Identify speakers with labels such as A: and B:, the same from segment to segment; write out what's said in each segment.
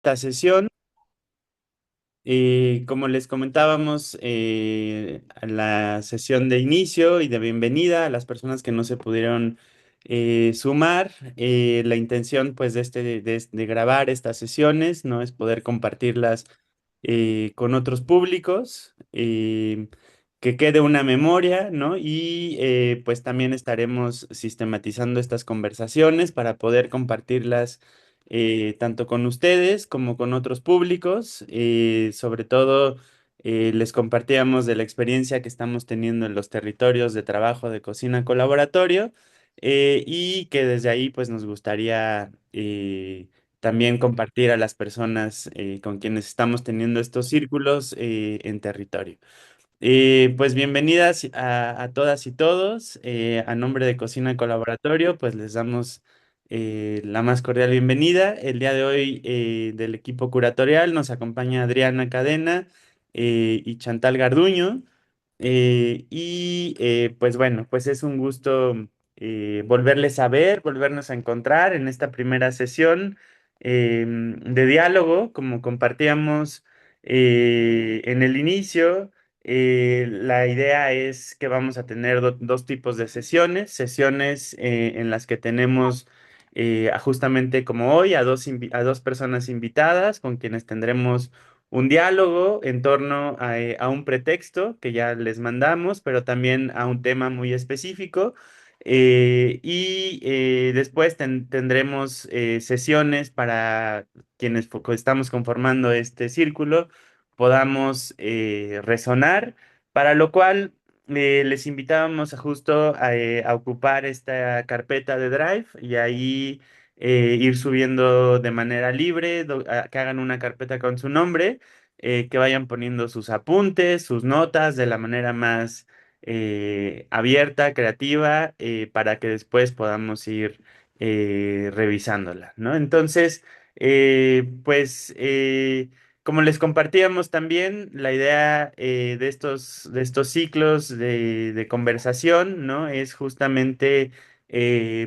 A: Esta sesión. Como les comentábamos, a la sesión de inicio y de bienvenida a las personas que no se pudieron sumar, la intención pues de grabar estas sesiones, ¿no? Es poder compartirlas con otros públicos, que quede una memoria, ¿no? Y pues también estaremos sistematizando estas conversaciones para poder compartirlas tanto con ustedes como con otros públicos. Sobre todo, les compartíamos de la experiencia que estamos teniendo en los territorios de trabajo de cocina colaboratorio, y que desde ahí pues nos gustaría también compartir a las personas con quienes estamos teniendo estos círculos en territorio. Pues bienvenidas a todas y todos. A nombre de Cocina Colaboratorio, pues les damos la más cordial bienvenida. El día de hoy, del equipo curatorial nos acompaña Adriana Cadena y Chantal Garduño. Pues bueno, pues es un gusto volverles a ver, volvernos a encontrar en esta primera sesión de diálogo, como compartíamos en el inicio. La idea es que vamos a tener dos tipos de sesiones en las que tenemos justamente como hoy a dos personas invitadas con quienes tendremos un diálogo en torno a un pretexto que ya les mandamos, pero también a un tema muy específico. Después tendremos sesiones para quienes estamos conformando este círculo podamos resonar, para lo cual les invitábamos a ocupar esta carpeta de Drive y ahí ir subiendo de manera libre, que hagan una carpeta con su nombre, que vayan poniendo sus apuntes, sus notas de la manera más abierta, creativa, para que después podamos ir revisándola, ¿no? Entonces, pues... como les compartíamos también, la idea de estos ciclos de conversación, ¿no? Es justamente,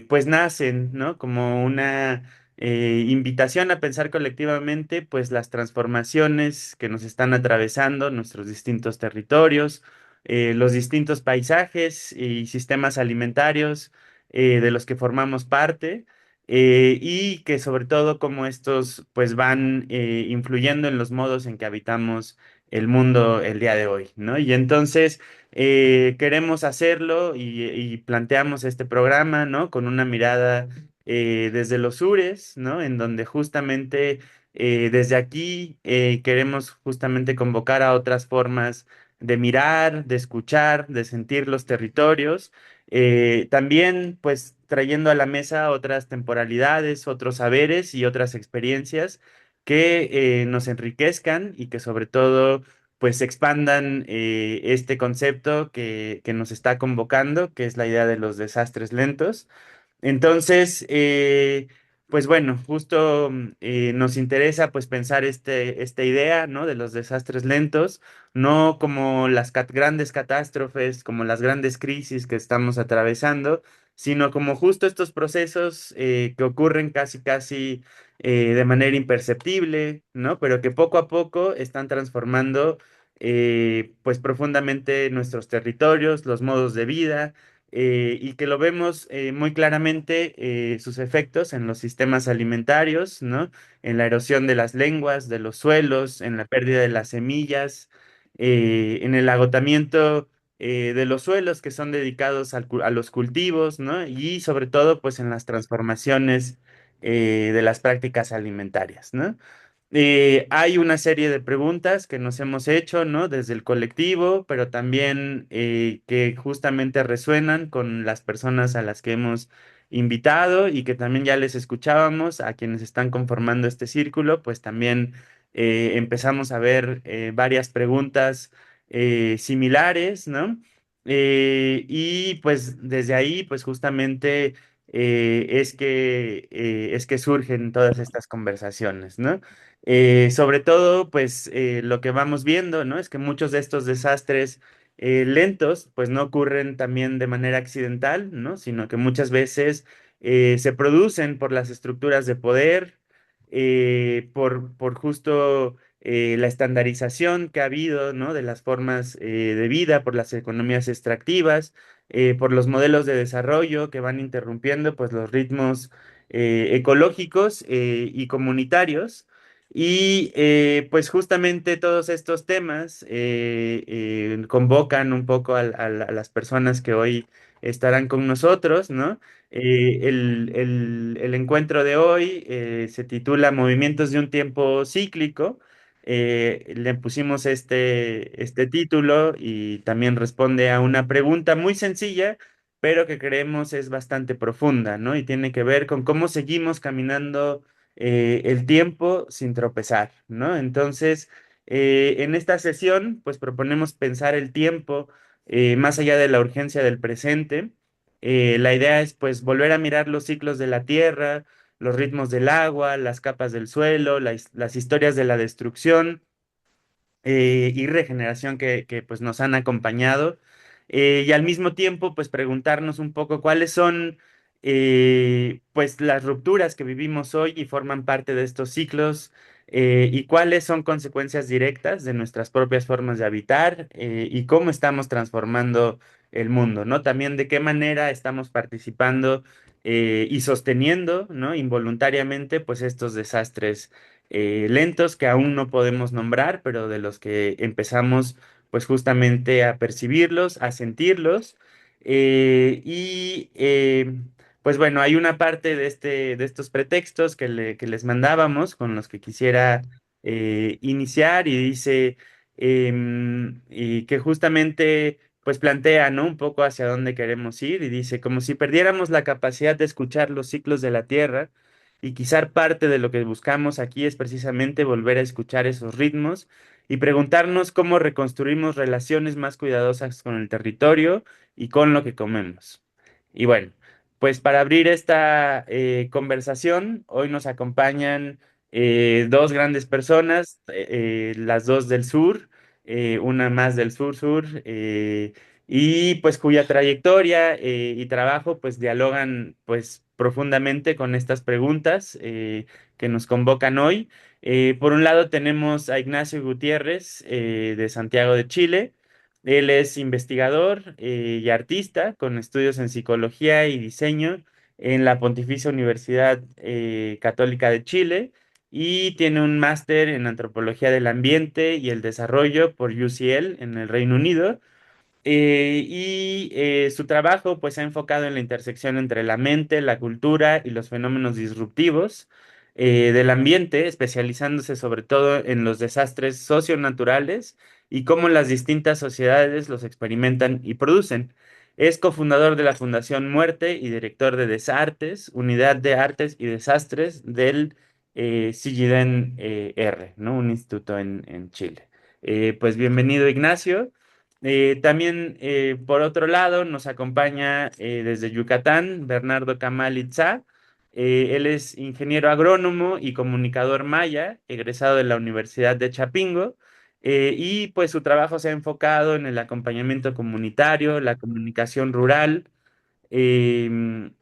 A: pues nacen, ¿no? Como una invitación a pensar colectivamente, pues las transformaciones que nos están atravesando nuestros distintos territorios, los distintos paisajes y sistemas alimentarios de los que formamos parte, y que sobre todo como estos pues van influyendo en los modos en que habitamos el mundo el día de hoy, ¿no? Y entonces queremos hacerlo y planteamos este programa, ¿no? Con una mirada desde los sures, ¿no? En donde justamente desde aquí queremos justamente convocar a otras formas de mirar, de escuchar, de sentir los territorios, también, pues, trayendo a la mesa otras temporalidades, otros saberes y otras experiencias que nos enriquezcan y que sobre todo, pues, expandan este concepto que nos está convocando, que es la idea de los desastres lentos. Entonces, pues bueno, justo nos interesa pues pensar esta idea, ¿no? De los desastres lentos, no como las grandes catástrofes, como las grandes crisis que estamos atravesando, sino como justo estos procesos que ocurren casi de manera imperceptible, ¿no? Pero que poco a poco están transformando pues profundamente nuestros territorios, los modos de vida, y que lo vemos muy claramente sus efectos en los sistemas alimentarios, ¿no? En la erosión de las lenguas, de los suelos, en la pérdida de las semillas, en el agotamiento de los suelos que son dedicados a los cultivos, ¿no? Y sobre todo, pues en las transformaciones de las prácticas alimentarias, ¿no? Hay una serie de preguntas que nos hemos hecho, ¿no? Desde el colectivo, pero también que justamente resuenan con las personas a las que hemos invitado y que también ya les escuchábamos, a quienes están conformando este círculo, pues también empezamos a ver varias preguntas similares, ¿no? Y pues desde ahí, pues justamente es que surgen todas estas conversaciones, ¿no? Sobre todo, pues lo que vamos viendo, ¿no? Es que muchos de estos desastres lentos, pues no ocurren también de manera accidental, ¿no? Sino que muchas veces se producen por las estructuras de poder, por justo la estandarización que ha habido, ¿no? De las formas de vida, por las economías extractivas, por los modelos de desarrollo que van interrumpiendo pues los ritmos ecológicos y comunitarios. Y pues justamente todos estos temas convocan un poco a las personas que hoy estarán con nosotros, ¿no? El encuentro de hoy se titula Movimientos de un tiempo cíclico. Le pusimos este título y también responde a una pregunta muy sencilla, pero que creemos es bastante profunda, ¿no? Y tiene que ver con cómo seguimos caminando el tiempo sin tropezar, ¿no? Entonces, en esta sesión, pues proponemos pensar el tiempo más allá de la urgencia del presente. La idea es pues volver a mirar los ciclos de la Tierra, los ritmos del agua, las capas del suelo, las historias de la destrucción y regeneración que, pues nos han acompañado. Y al mismo tiempo pues preguntarnos un poco cuáles son pues las rupturas que vivimos hoy y forman parte de estos ciclos y cuáles son consecuencias directas de nuestras propias formas de habitar y cómo estamos transformando el mundo, ¿no? También de qué manera estamos participando y sosteniendo, ¿no? Involuntariamente pues estos desastres lentos que aún no podemos nombrar, pero de los que empezamos pues justamente a percibirlos, a sentirlos. Y pues bueno, hay una parte de estos pretextos que les mandábamos con los que quisiera iniciar y dice, y que justamente pues plantea, ¿no? Un poco hacia dónde queremos ir y dice, como si perdiéramos la capacidad de escuchar los ciclos de la Tierra y quizá parte de lo que buscamos aquí es precisamente volver a escuchar esos ritmos y preguntarnos cómo reconstruimos relaciones más cuidadosas con el territorio y con lo que comemos. Y bueno, pues para abrir esta conversación, hoy nos acompañan dos grandes personas, las dos del sur, una más del sur-sur, y pues cuya trayectoria y trabajo pues dialogan pues profundamente con estas preguntas que nos convocan hoy. Por un lado tenemos a Ignacio Gutiérrez de Santiago de Chile. Él es investigador y artista con estudios en psicología y diseño en la Pontificia Universidad Católica de Chile y tiene un máster en antropología del ambiente y el desarrollo por UCL en el Reino Unido. Su trabajo pues se ha enfocado en la intersección entre la mente, la cultura y los fenómenos disruptivos del ambiente, especializándose sobre todo en los desastres socionaturales y cómo las distintas sociedades los experimentan y producen. Es cofundador de la Fundación Muerte y director de Desartes, Unidad de Artes y Desastres del CIGIDEN R, ¿no? Un instituto en Chile. Pues bienvenido, Ignacio. También, por otro lado, nos acompaña desde Yucatán Bernardo Kamal Itzá. Él es ingeniero agrónomo y comunicador maya, egresado de la Universidad de Chapingo, y pues su trabajo se ha enfocado en el acompañamiento comunitario, la comunicación rural, em,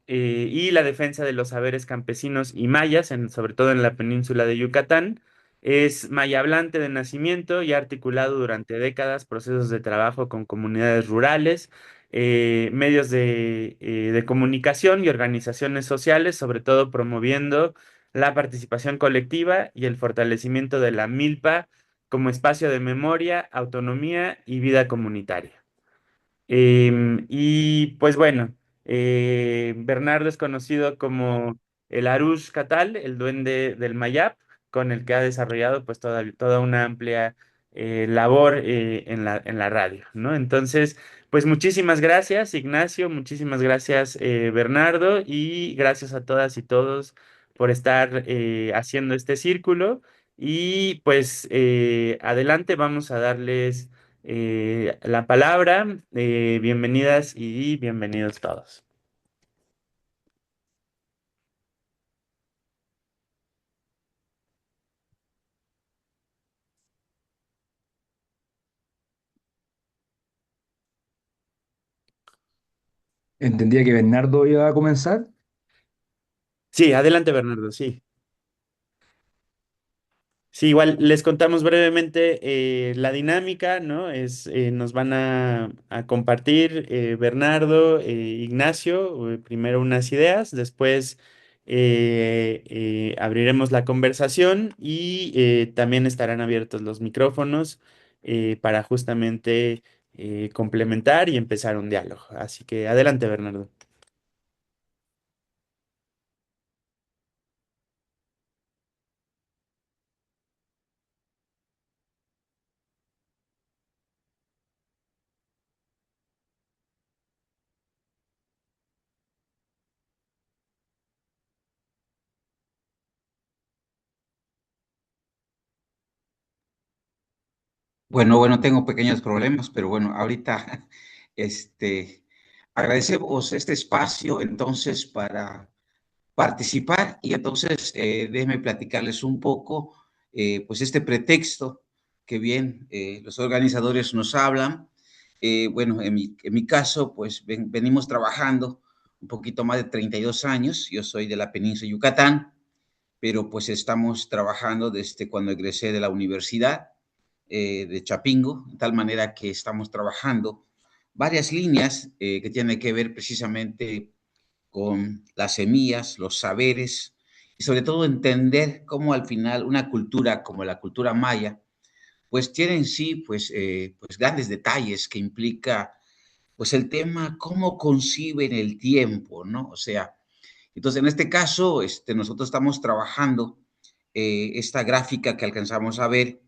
A: y la defensa de los saberes campesinos y mayas, sobre todo en la península de Yucatán. Es maya hablante de nacimiento y ha articulado durante décadas procesos de trabajo con comunidades rurales, medios de comunicación y organizaciones sociales, sobre todo promoviendo la participación colectiva y el fortalecimiento de la milpa como espacio de memoria, autonomía y vida comunitaria. Y pues bueno, Bernardo es conocido como el Arush Catal, el duende del Mayap, con el que ha desarrollado pues toda una amplia labor en la radio, ¿no? Entonces, pues muchísimas gracias, Ignacio, muchísimas gracias, Bernardo, y gracias a todas y todos por estar haciendo este círculo. Y pues adelante, vamos a darles la palabra. Bienvenidas y bienvenidos todos.
B: Entendía que Bernardo iba a comenzar.
A: Sí, adelante, Bernardo, sí. Sí, igual les contamos brevemente la dinámica, ¿no? Nos van a compartir Bernardo, Ignacio, primero unas ideas, después abriremos la conversación y también estarán abiertos los micrófonos para justamente complementar y empezar un diálogo. Así que adelante, Bernardo.
B: Bueno, tengo pequeños problemas, pero bueno, ahorita, este, agradecemos este espacio entonces para participar y entonces déjenme platicarles un poco, pues este pretexto que bien los organizadores nos hablan. Bueno, en mi caso, pues venimos trabajando un poquito más de 32 años. Yo soy de la península de Yucatán, pero pues estamos trabajando desde cuando egresé de la universidad de Chapingo, de tal manera que estamos trabajando varias líneas que tienen que ver precisamente con las semillas, los saberes y sobre todo entender cómo al final una cultura como la cultura maya, pues tiene en sí pues grandes detalles que implica pues el tema cómo conciben el tiempo, ¿no? O sea, entonces en este caso nosotros estamos trabajando esta gráfica que alcanzamos a ver,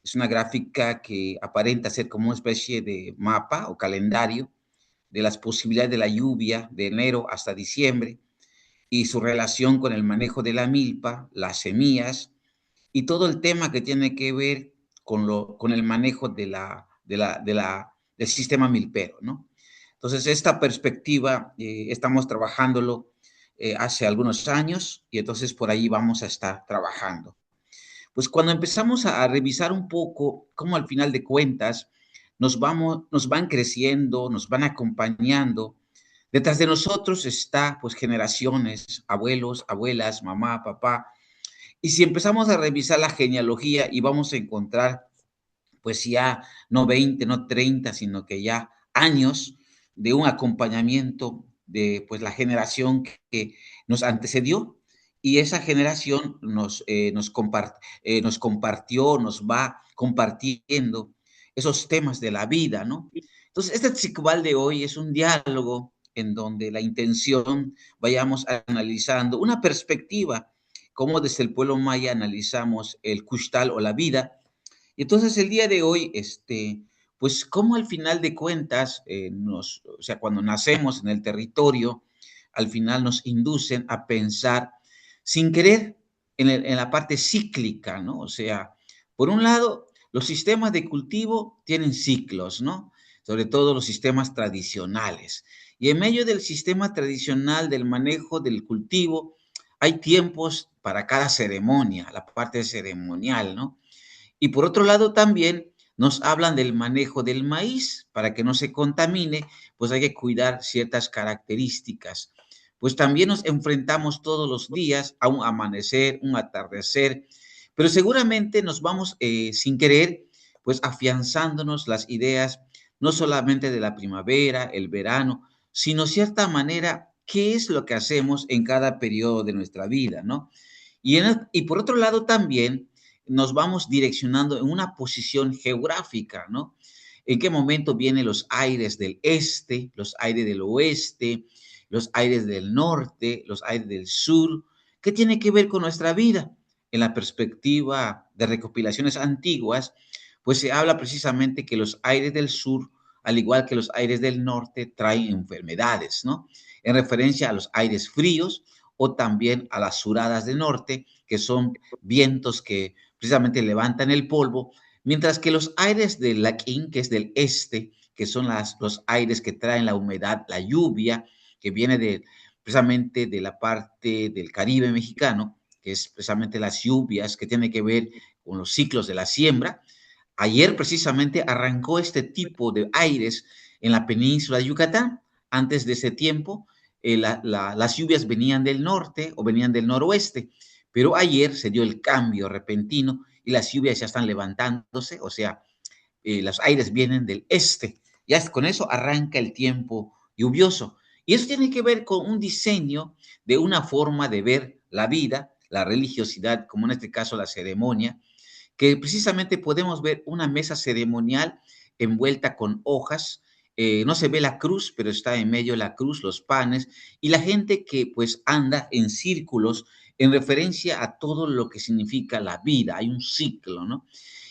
B: es una gráfica que aparenta ser como una especie de mapa o calendario de las posibilidades de la lluvia de enero hasta diciembre y su relación con el manejo de la milpa, las semillas y todo el tema que tiene que ver con el manejo del sistema milpero, ¿no? Entonces, esta perspectiva estamos trabajándolo hace algunos años y entonces por ahí vamos a estar trabajando. Pues cuando empezamos a revisar un poco cómo al final de cuentas nos van creciendo, nos van acompañando. Detrás de nosotros está pues generaciones, abuelos, abuelas, mamá, papá. Y si empezamos a revisar la genealogía y vamos a encontrar pues ya no 20, no 30, sino que ya años de un acompañamiento de pues la generación que nos antecedió y esa generación nos compartió, nos va compartiendo esos temas de la vida, ¿no? Entonces, este Tzikbal de hoy es un diálogo en donde la intención vayamos analizando una perspectiva, cómo desde el pueblo maya analizamos el Kushtal o la vida, y entonces el día de hoy, pues cómo al final de cuentas, o sea, cuando nacemos en el territorio, al final nos inducen a pensar sin querer en la parte cíclica, ¿no? O sea, por un lado, los sistemas de cultivo tienen ciclos, ¿no? Sobre todo los sistemas tradicionales. Y en medio del sistema tradicional del manejo del cultivo, hay tiempos para cada ceremonia, la parte ceremonial, ¿no? Y por otro lado también nos hablan del manejo del maíz, para que no se contamine, pues hay que cuidar ciertas características. Pues también nos enfrentamos todos los días a un amanecer, un atardecer, pero seguramente nos vamos sin querer, pues afianzándonos las ideas, no solamente de la primavera, el verano, sino cierta manera, qué es lo que hacemos en cada periodo de nuestra vida, ¿no? Y por otro lado también nos vamos direccionando en una posición geográfica, ¿no? En qué momento vienen los aires del este, los aires del oeste, los aires del norte, los aires del sur. ¿Qué tiene que ver con nuestra vida? En la perspectiva de recopilaciones antiguas, pues se habla precisamente que los aires del sur, al igual que los aires del norte, traen enfermedades, ¿no? En referencia a los aires fríos o también a las suradas del norte, que son vientos que precisamente levantan el polvo, mientras que los aires del Laquín, que es del este, que son los aires que traen la humedad, la lluvia, que viene precisamente de la parte del Caribe mexicano, que es precisamente las lluvias que tiene que ver con los ciclos de la siembra. Ayer precisamente arrancó este tipo de aires en la península de Yucatán. Antes de ese tiempo, las lluvias venían del norte o venían del noroeste, pero ayer se dio el cambio repentino y las lluvias ya están levantándose, o sea, los aires vienen del este. Ya con eso arranca el tiempo lluvioso. Y eso tiene que ver con un diseño de una forma de ver la vida, la religiosidad, como en este caso la ceremonia, que precisamente podemos ver una mesa ceremonial envuelta con hojas. No se ve la cruz, pero está en medio la cruz, los panes, y la gente que pues anda en círculos en referencia a todo lo que significa la vida. Hay un ciclo, ¿no?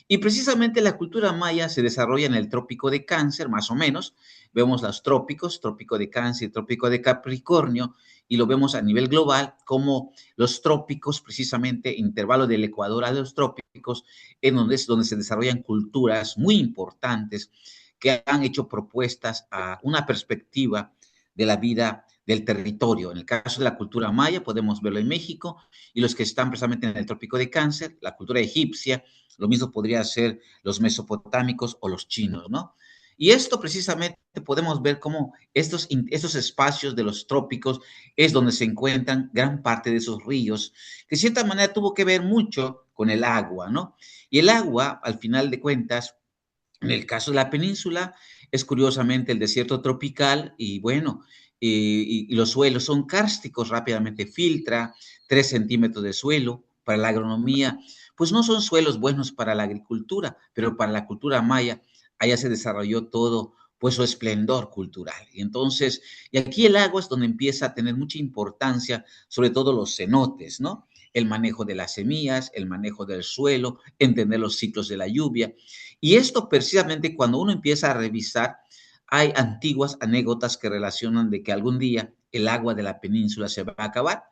B: Y precisamente la cultura maya se desarrolla en el trópico de Cáncer, más o menos. Vemos los trópicos, trópico de Cáncer y trópico de Capricornio, y lo vemos a nivel global como los trópicos, precisamente intervalo del Ecuador a los trópicos, es donde se desarrollan culturas muy importantes que han hecho propuestas a una perspectiva de la vida del territorio. En el caso de la cultura maya, podemos verlo en México, y los que están precisamente en el trópico de Cáncer, la cultura egipcia, lo mismo podría ser los mesopotámicos o los chinos, ¿no? Y esto precisamente podemos ver cómo estos espacios de los trópicos es donde se encuentran gran parte de esos ríos, que de cierta manera tuvo que ver mucho con el agua, ¿no? Y el agua, al final de cuentas, en el caso de la península, es curiosamente el desierto tropical y bueno, y los suelos son kársticos, rápidamente filtra, 3 centímetros de suelo. Para la agronomía, pues no son suelos buenos para la agricultura, pero para la cultura maya, allá se desarrolló todo, pues su esplendor cultural. Y entonces, y aquí el agua es donde empieza a tener mucha importancia, sobre todo los cenotes, ¿no? El manejo de las semillas, el manejo del suelo, entender los ciclos de la lluvia. Y esto precisamente cuando uno empieza a revisar, hay antiguas anécdotas que relacionan de que algún día el agua de la península se va a acabar.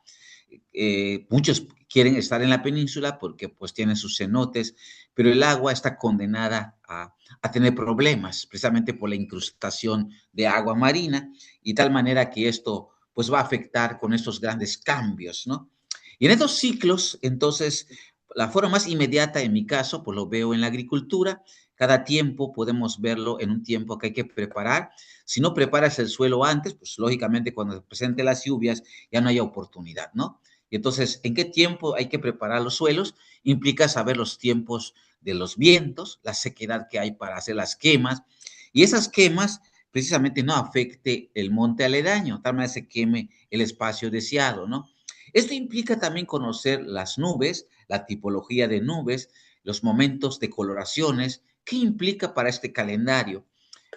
B: Muchos quieren estar en la península porque pues tienen sus cenotes, pero el agua está condenada a tener problemas precisamente por la incrustación de agua marina, y tal manera que esto pues va a afectar con estos grandes cambios, ¿no? Y en estos ciclos, entonces, la forma más inmediata en mi caso, pues lo veo en la agricultura. Cada tiempo podemos verlo en un tiempo que hay que preparar. Si no preparas el suelo antes, pues lógicamente cuando se presenten las lluvias ya no hay oportunidad, ¿no? Y entonces, ¿en qué tiempo hay que preparar los suelos? Implica saber los tiempos de los vientos, la sequedad que hay para hacer las quemas, y esas quemas precisamente no afecte el monte aledaño, tal manera se queme el espacio deseado, ¿no? Esto implica también conocer las nubes, la tipología de nubes, los momentos de coloraciones, qué implica para este calendario.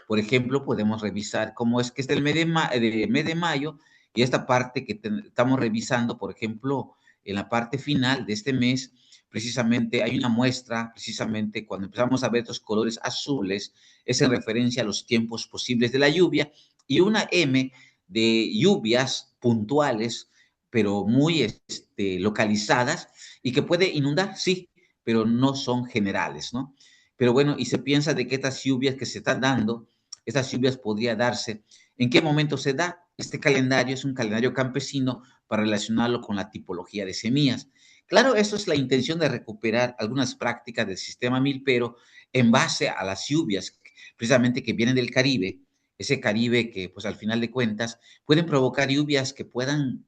B: Por ejemplo, podemos revisar cómo es que es el mes de mayo, y esta parte que estamos revisando, por ejemplo, en la parte final de este mes, precisamente hay una muestra, precisamente cuando empezamos a ver estos colores azules, es en referencia a los tiempos posibles de la lluvia, y una M de lluvias puntuales, pero muy localizadas, y que puede inundar, sí, pero no son generales, ¿no? Pero bueno, y se piensa de que estas lluvias que se están dando, estas lluvias podría darse. ¿En qué momento se da? Este calendario es un calendario campesino para relacionarlo con la tipología de semillas. Claro, eso es la intención de recuperar algunas prácticas del sistema milpero en base a las lluvias, precisamente que vienen del Caribe, ese Caribe que, pues al final de cuentas, pueden provocar lluvias que puedan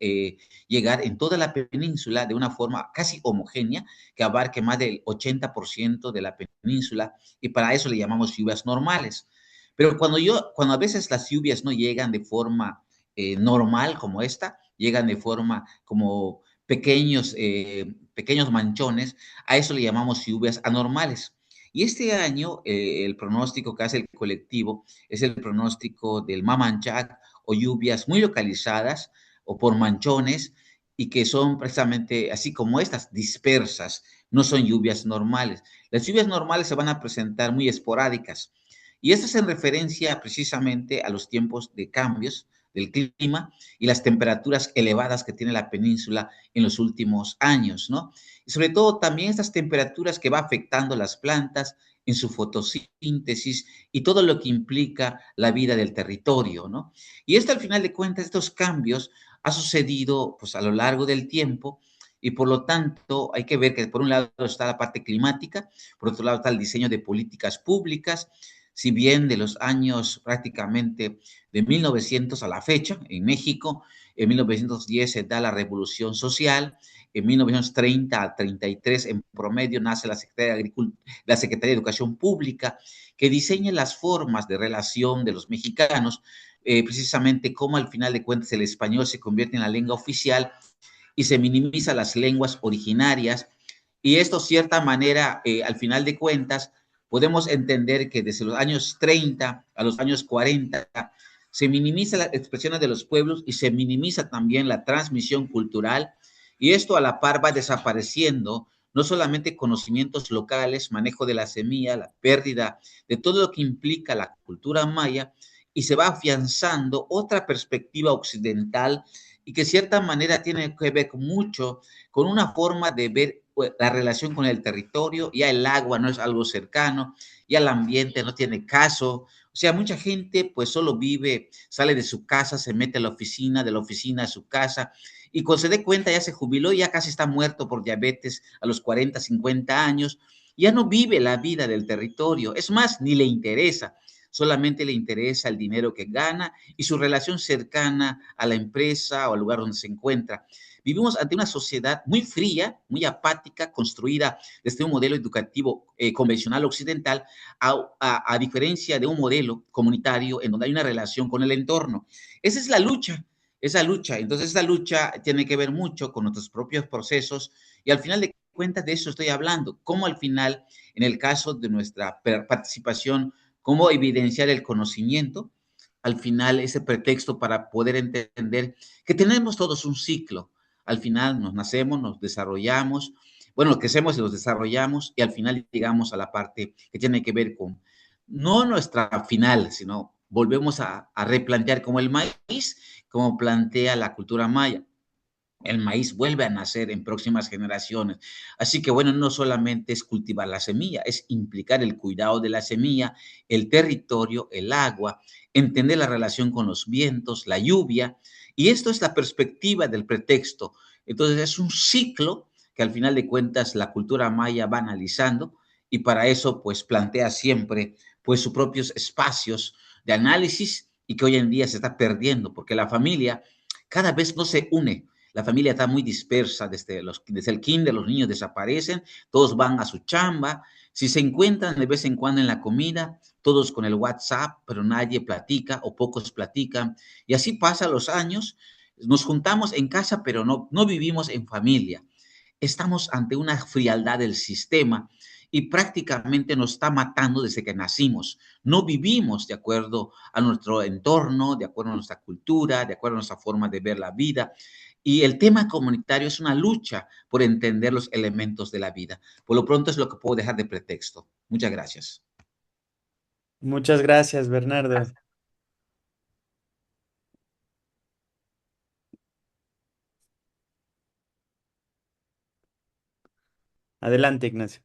B: llegar en toda la península de una forma casi homogénea, que abarque más del 80% de la península, y para eso le llamamos lluvias normales. Pero cuando a veces las lluvias no llegan de forma normal como esta, llegan de forma como pequeños manchones, a eso le llamamos lluvias anormales. Y este año el pronóstico que hace el colectivo es el pronóstico del Mamanchac, o lluvias muy localizadas o por manchones, y que son precisamente así como estas, dispersas, no son lluvias normales. Las lluvias normales se van a presentar muy esporádicas, y esto es en referencia precisamente a los tiempos de cambios del clima y las temperaturas elevadas que tiene la península en los últimos años, ¿no? Y sobre todo también estas temperaturas que va afectando las plantas en su fotosíntesis y todo lo que implica la vida del territorio, ¿no? Y esto al final de cuentas, estos cambios ha sucedido pues a lo largo del tiempo, y por lo tanto hay que ver que por un lado está la parte climática, por otro lado está el diseño de políticas públicas. Si bien de los años prácticamente de 1900 a la fecha, en México, En 1910 se da la Revolución Social. En 1930 a 33 en promedio nace la Secretaría de Educación Pública, que diseña las formas de relación de los mexicanos, precisamente cómo al final de cuentas el español se convierte en la lengua oficial y se minimiza las lenguas originarias. Y esto, cierta manera, al final de cuentas, podemos entender que desde los años 30 a los años 40 se minimiza las expresiones de los pueblos y se minimiza también la transmisión cultural. Y esto a la par va desapareciendo no solamente conocimientos locales, manejo de la semilla, la pérdida de todo lo que implica la cultura maya, y se va afianzando otra perspectiva occidental y que de cierta manera tiene que ver mucho con una forma de ver la relación con el territorio. Ya el agua no es algo cercano, ya el ambiente no tiene caso. O sea, mucha gente pues solo vive, sale de su casa, se mete a la oficina, de la oficina a su casa, y cuando se dé cuenta ya se jubiló, ya casi está muerto por diabetes a los 40, 50 años, ya no vive la vida del territorio, es más, ni le interesa, solamente le interesa el dinero que gana y su relación cercana a la empresa o al lugar donde se encuentra. Vivimos ante una sociedad muy fría, muy apática, construida desde un modelo educativo convencional occidental, a diferencia de un modelo comunitario en donde hay una relación con el entorno. Esa es la lucha, esa lucha. Entonces, esa lucha tiene que ver mucho con nuestros propios procesos y al final de cuentas de eso estoy hablando, cómo al final, en el caso de nuestra participación, cómo evidenciar el conocimiento, al final ese pretexto para poder entender que tenemos todos un ciclo. Al final nos nacemos, nos desarrollamos, bueno, crecemos y nos desarrollamos y al final llegamos a la parte que tiene que ver con, no nuestra final, sino volvemos a replantear como el maíz, como plantea la cultura maya. El maíz vuelve a nacer en próximas generaciones. Así que bueno, no solamente es cultivar la semilla, es implicar el cuidado de la semilla, el territorio, el agua, entender la relación con los vientos, la lluvia. Y esto es la perspectiva del pretexto. Entonces es un ciclo que al final de cuentas la cultura maya va analizando y para eso pues plantea siempre pues sus propios espacios de análisis y que hoy en día se está perdiendo porque la familia cada vez no se une. La familia está muy dispersa desde el kinder, los niños desaparecen, todos van a su chamba, si se encuentran de vez en cuando en la comida, todos con el WhatsApp, pero nadie platica o pocos platican. Y así pasan los años, nos juntamos en casa, pero no vivimos en familia. Estamos ante una frialdad del sistema y prácticamente nos está matando desde que nacimos. No vivimos de acuerdo a nuestro entorno, de acuerdo a nuestra cultura, de acuerdo a nuestra forma de ver la vida. Y el tema comunitario es una lucha por entender los elementos de la vida. Por lo pronto es lo que puedo dejar de pretexto. Muchas gracias.
A: Muchas gracias, Bernardo. Adelante, Ignacio.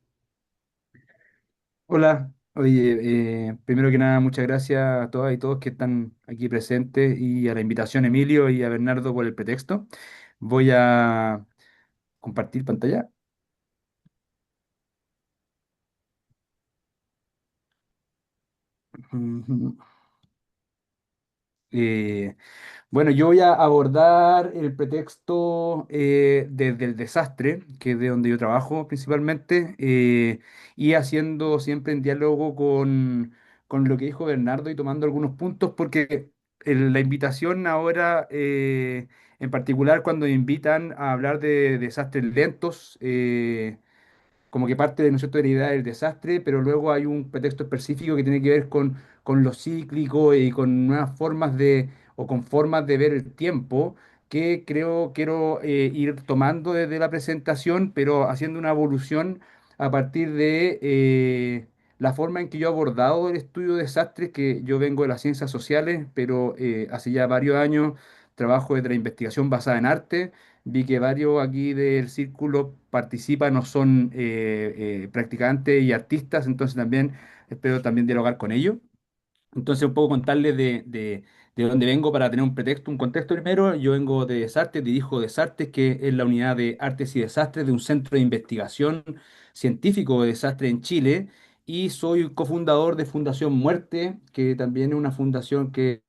C: Hola, oye, primero que nada, muchas gracias a todas y todos que están aquí presentes y a la invitación, Emilio y a Bernardo por el pretexto. Voy a compartir pantalla. Ujú. Eh, Bueno, yo voy a abordar el pretexto desde el desastre, que es de donde yo trabajo principalmente, y haciendo siempre en diálogo con lo que dijo Bernardo y tomando algunos puntos, porque la invitación ahora, en particular cuando invitan a hablar de desastres lentos, como que parte de, ¿no es cierto?, de la idea del desastre, pero luego hay un pretexto específico que tiene que ver con lo cíclico y con nuevas formas o con formas de ver el tiempo, que creo quiero ir tomando desde la presentación, pero haciendo una evolución a partir de la forma en que yo he abordado el estudio de desastres, que yo vengo de las ciencias sociales, pero hace ya varios años trabajo desde la investigación basada en arte. Vi que varios aquí del círculo participan o son practicantes y artistas, entonces también espero también dialogar con ellos. Entonces, un poco contarles de dónde vengo para tener un pretexto, un contexto primero. Yo vengo de Desartes, dirijo Desartes, que es la unidad de artes y desastres de un centro de investigación científico de desastres en Chile. Y soy cofundador de Fundación Muerte, que también es una fundación que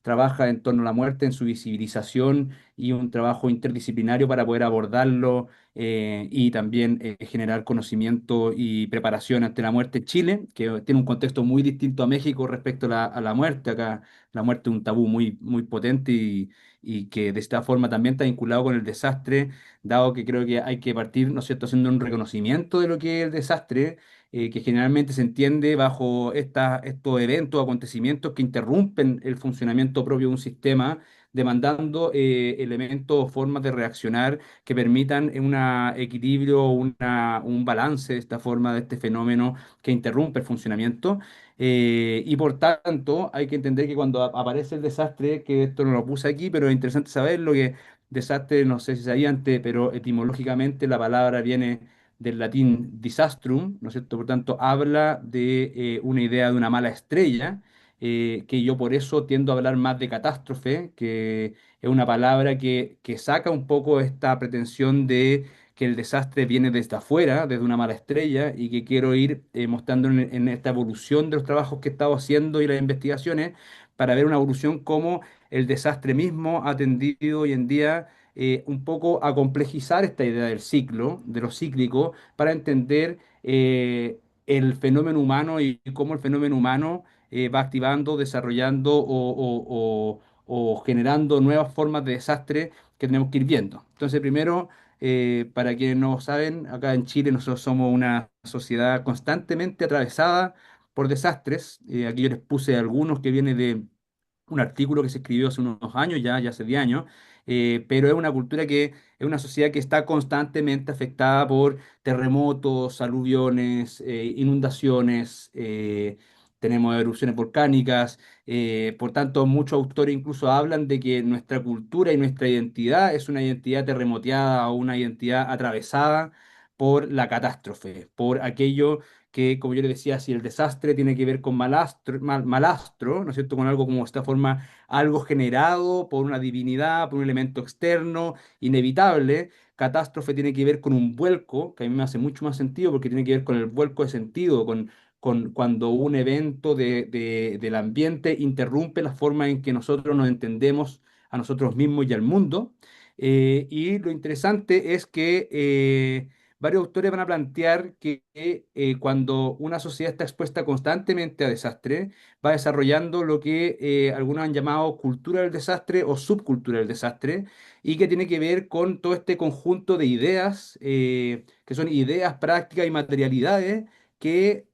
C: trabaja en torno a la muerte, en su visibilización y un trabajo interdisciplinario para poder abordarlo y también generar conocimiento y preparación ante la muerte en Chile, que tiene un contexto muy distinto a México respecto a la muerte. Acá la muerte es un tabú muy, muy potente y que de esta forma también está vinculado con el desastre, dado que creo que hay que partir, ¿no es cierto?, haciendo un reconocimiento de lo que es el desastre, que generalmente se entiende bajo estos eventos, acontecimientos que interrumpen el funcionamiento propio de un sistema, demandando elementos o formas de reaccionar que permitan un equilibrio, un balance de esta forma, de este fenómeno que interrumpe el funcionamiento. Y por tanto, hay que entender que cuando aparece el desastre, que esto no lo puse aquí, pero es interesante saberlo, que desastre, no sé si sabía antes, pero etimológicamente la palabra viene del latín disastrum, ¿no es cierto? Por tanto, habla de una idea de una mala estrella, que yo por eso tiendo a hablar más de catástrofe, que es una palabra que saca un poco esta pretensión de que el desastre viene desde afuera, desde una mala estrella, y que quiero ir mostrando en esta evolución de los trabajos que he estado haciendo y las investigaciones, para ver una evolución como el desastre mismo ha tendido hoy en día un poco a complejizar esta idea del ciclo, de lo cíclico, para entender el fenómeno humano y cómo el fenómeno humano va activando, desarrollando o generando nuevas formas de desastre que tenemos que ir viendo. Entonces, primero, para quienes no saben, acá en Chile nosotros somos una sociedad constantemente atravesada por desastres. Aquí yo les puse algunos que vienen de un artículo que se escribió hace unos años, ya hace 10 años, pero es una cultura que es una sociedad que está constantemente afectada por terremotos, aluviones, inundaciones, tenemos erupciones volcánicas, por tanto muchos autores incluso hablan de que nuestra cultura y nuestra identidad es una identidad terremoteada o una identidad atravesada por la catástrofe, por aquello que, como yo le decía, si el desastre tiene que ver con malastro, ¿no es cierto? Con algo como esta forma, algo generado por una divinidad, por un elemento externo, inevitable. Catástrofe tiene que ver con un vuelco, que a mí me hace mucho más sentido porque tiene que ver con el vuelco de sentido, con cuando un evento del ambiente interrumpe la forma en que nosotros nos entendemos a nosotros mismos y al mundo. Y lo interesante es que varios autores van a plantear que cuando una sociedad está expuesta constantemente a desastre, va desarrollando lo que algunos han llamado cultura del desastre o subcultura del desastre, y que tiene que ver con todo este conjunto de ideas, que son ideas, prácticas y materialidades que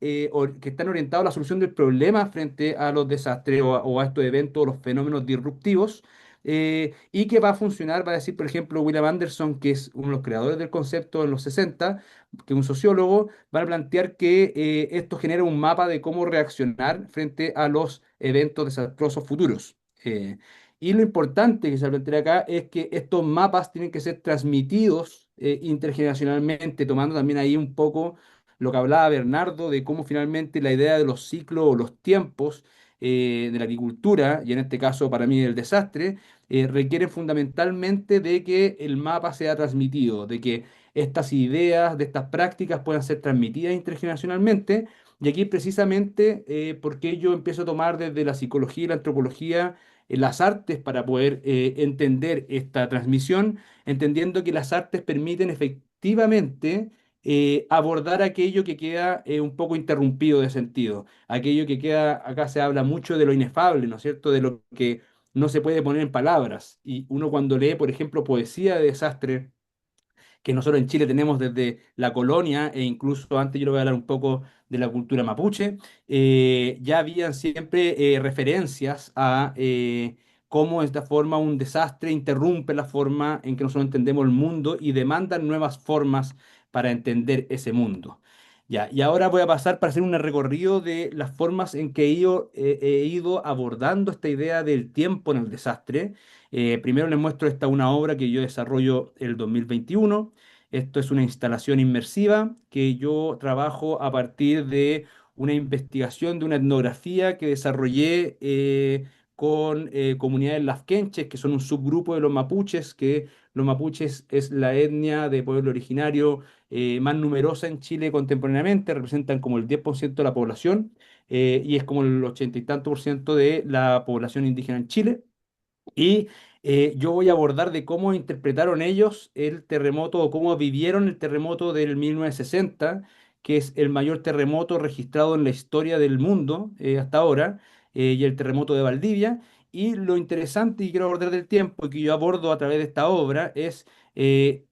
C: están orientados a la solución del problema frente a los desastres o a estos eventos, los fenómenos disruptivos, y que va a funcionar, va a decir, por ejemplo, William Anderson, que es uno de los creadores del concepto en los 60, que es un sociólogo, va a plantear que esto genera un mapa de cómo reaccionar frente a los eventos desastrosos futuros. Y lo importante que se plantea acá es que estos mapas tienen que ser transmitidos intergeneracionalmente, tomando también ahí un poco lo que hablaba Bernardo de cómo finalmente la idea de los ciclos o los tiempos de la agricultura, y en este caso para mí el desastre, requieren fundamentalmente de que el mapa sea transmitido, de que estas ideas, de estas prácticas puedan ser transmitidas intergeneracionalmente. Y aquí precisamente porque yo empiezo a tomar desde la psicología y la antropología las artes para poder entender esta transmisión, entendiendo que las artes permiten efectivamente abordar aquello que queda un poco interrumpido de sentido, aquello que queda, acá se habla mucho de lo inefable, ¿no es cierto? De lo que no se puede poner en palabras. Y uno cuando lee, por ejemplo, poesía de desastre, que nosotros en Chile tenemos desde la colonia e incluso antes yo le voy a hablar un poco de la cultura mapuche, ya habían siempre referencias a cómo de esta forma un desastre interrumpe la forma en que nosotros entendemos el mundo y demandan nuevas formas para entender ese mundo. Ya, y ahora voy a pasar para hacer un recorrido de las formas en que he ido abordando esta idea del tiempo en el desastre. Primero les muestro esta una obra que yo desarrollo el 2021. Esto es una instalación inmersiva que yo trabajo a partir de una investigación de una etnografía que desarrollé con comunidades lafkenches, que son un subgrupo de los mapuches, que los mapuches es la etnia de pueblo originario más numerosa en Chile contemporáneamente, representan como el 10% de la población y es como el 80 y tanto por ciento de la población indígena en Chile. Y yo voy a abordar de cómo interpretaron ellos el terremoto o cómo vivieron el terremoto del 1960, que es el mayor terremoto registrado en la historia del mundo hasta ahora, y el terremoto de Valdivia. Y lo interesante, y quiero abordar del tiempo, y que yo abordo a través de esta obra, es,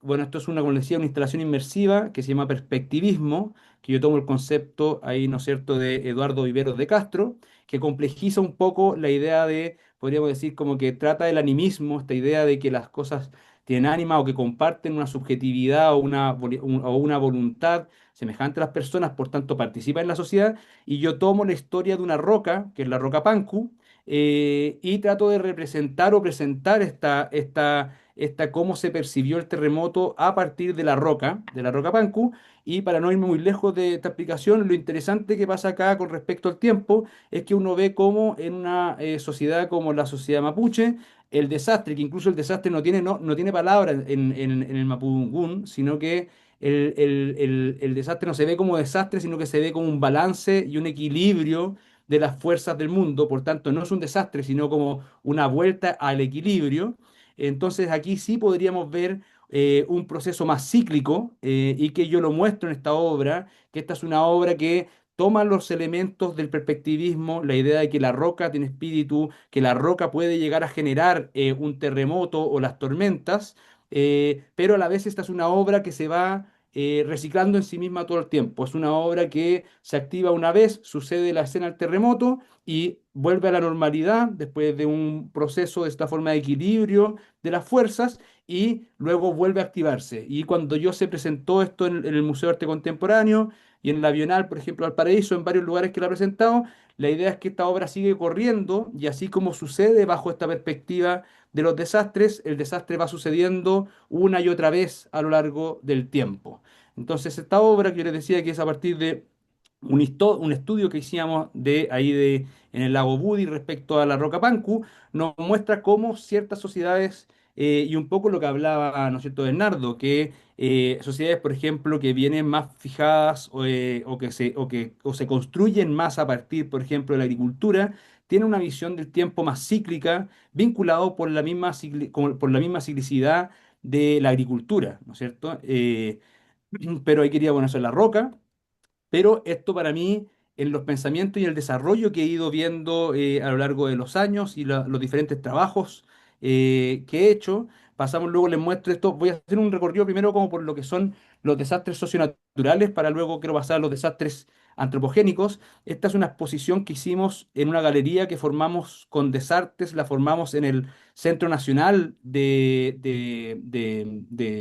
C: bueno, esto es una, como les decía, una instalación inmersiva que se llama perspectivismo, que yo tomo el concepto ahí, ¿no es cierto?, de Eduardo Viveros de Castro, que complejiza un poco la idea de podríamos decir como que trata el animismo, esta idea de que las cosas tienen ánima o que comparten una subjetividad o o una voluntad semejante a las personas, por tanto participan en la sociedad, y yo tomo la historia de una roca, que es la roca Pancu, y trato de representar o presentar esta cómo se percibió el terremoto a partir de la roca Pancu, y para no irme muy lejos de esta explicación, lo interesante que pasa acá con respecto al tiempo es que uno ve cómo en una sociedad como la sociedad mapuche, el desastre, que incluso el desastre no tiene palabra en el mapudungún, sino que el desastre no se ve como desastre, sino que se ve como un balance y un equilibrio de las fuerzas del mundo. Por tanto, no es un desastre, sino como una vuelta al equilibrio. Entonces aquí sí podríamos ver un proceso más cíclico y que yo lo muestro en esta obra, que esta es una obra que toma los elementos del perspectivismo, la idea de que la roca tiene espíritu, que la roca puede llegar a generar un terremoto o las tormentas, pero a la vez esta es una obra que se va reciclando en sí misma todo el tiempo. Es una obra que se activa una vez, sucede la escena del terremoto y vuelve a la normalidad después de un proceso de esta forma de equilibrio de las fuerzas y luego vuelve a activarse. Y cuando yo se presentó esto en el Museo de Arte Contemporáneo, y en la Bienal, por ejemplo, Valparaíso, en varios lugares que la ha presentado, la idea es que esta obra sigue corriendo y así como sucede bajo esta perspectiva de los desastres, el desastre va sucediendo una y otra vez a lo largo del tiempo. Entonces, esta obra que yo les decía que es a partir de un estudio que hicimos en el lago Budi respecto a la Roca Pancu, nos muestra cómo ciertas sociedades, y un poco lo que hablaba, ¿no es cierto?, Bernardo, que sociedades, por ejemplo, que vienen más fijadas o se construyen más a partir, por ejemplo, de la agricultura, tienen una visión del tiempo más cíclica, vinculado por la misma, por la misma ciclicidad de la agricultura, ¿no es cierto? Pero ahí quería ponerse la roca. Pero esto para mí, en los pensamientos y el desarrollo que he ido viendo a lo largo de los años y los diferentes trabajos que he hecho, pasamos luego, les muestro esto, voy a hacer un recorrido primero como por lo que son los desastres socionaturales, para luego quiero pasar a los desastres antropogénicos. Esta es una exposición que hicimos en una galería que formamos con Desartes, la formamos en el Centro Nacional de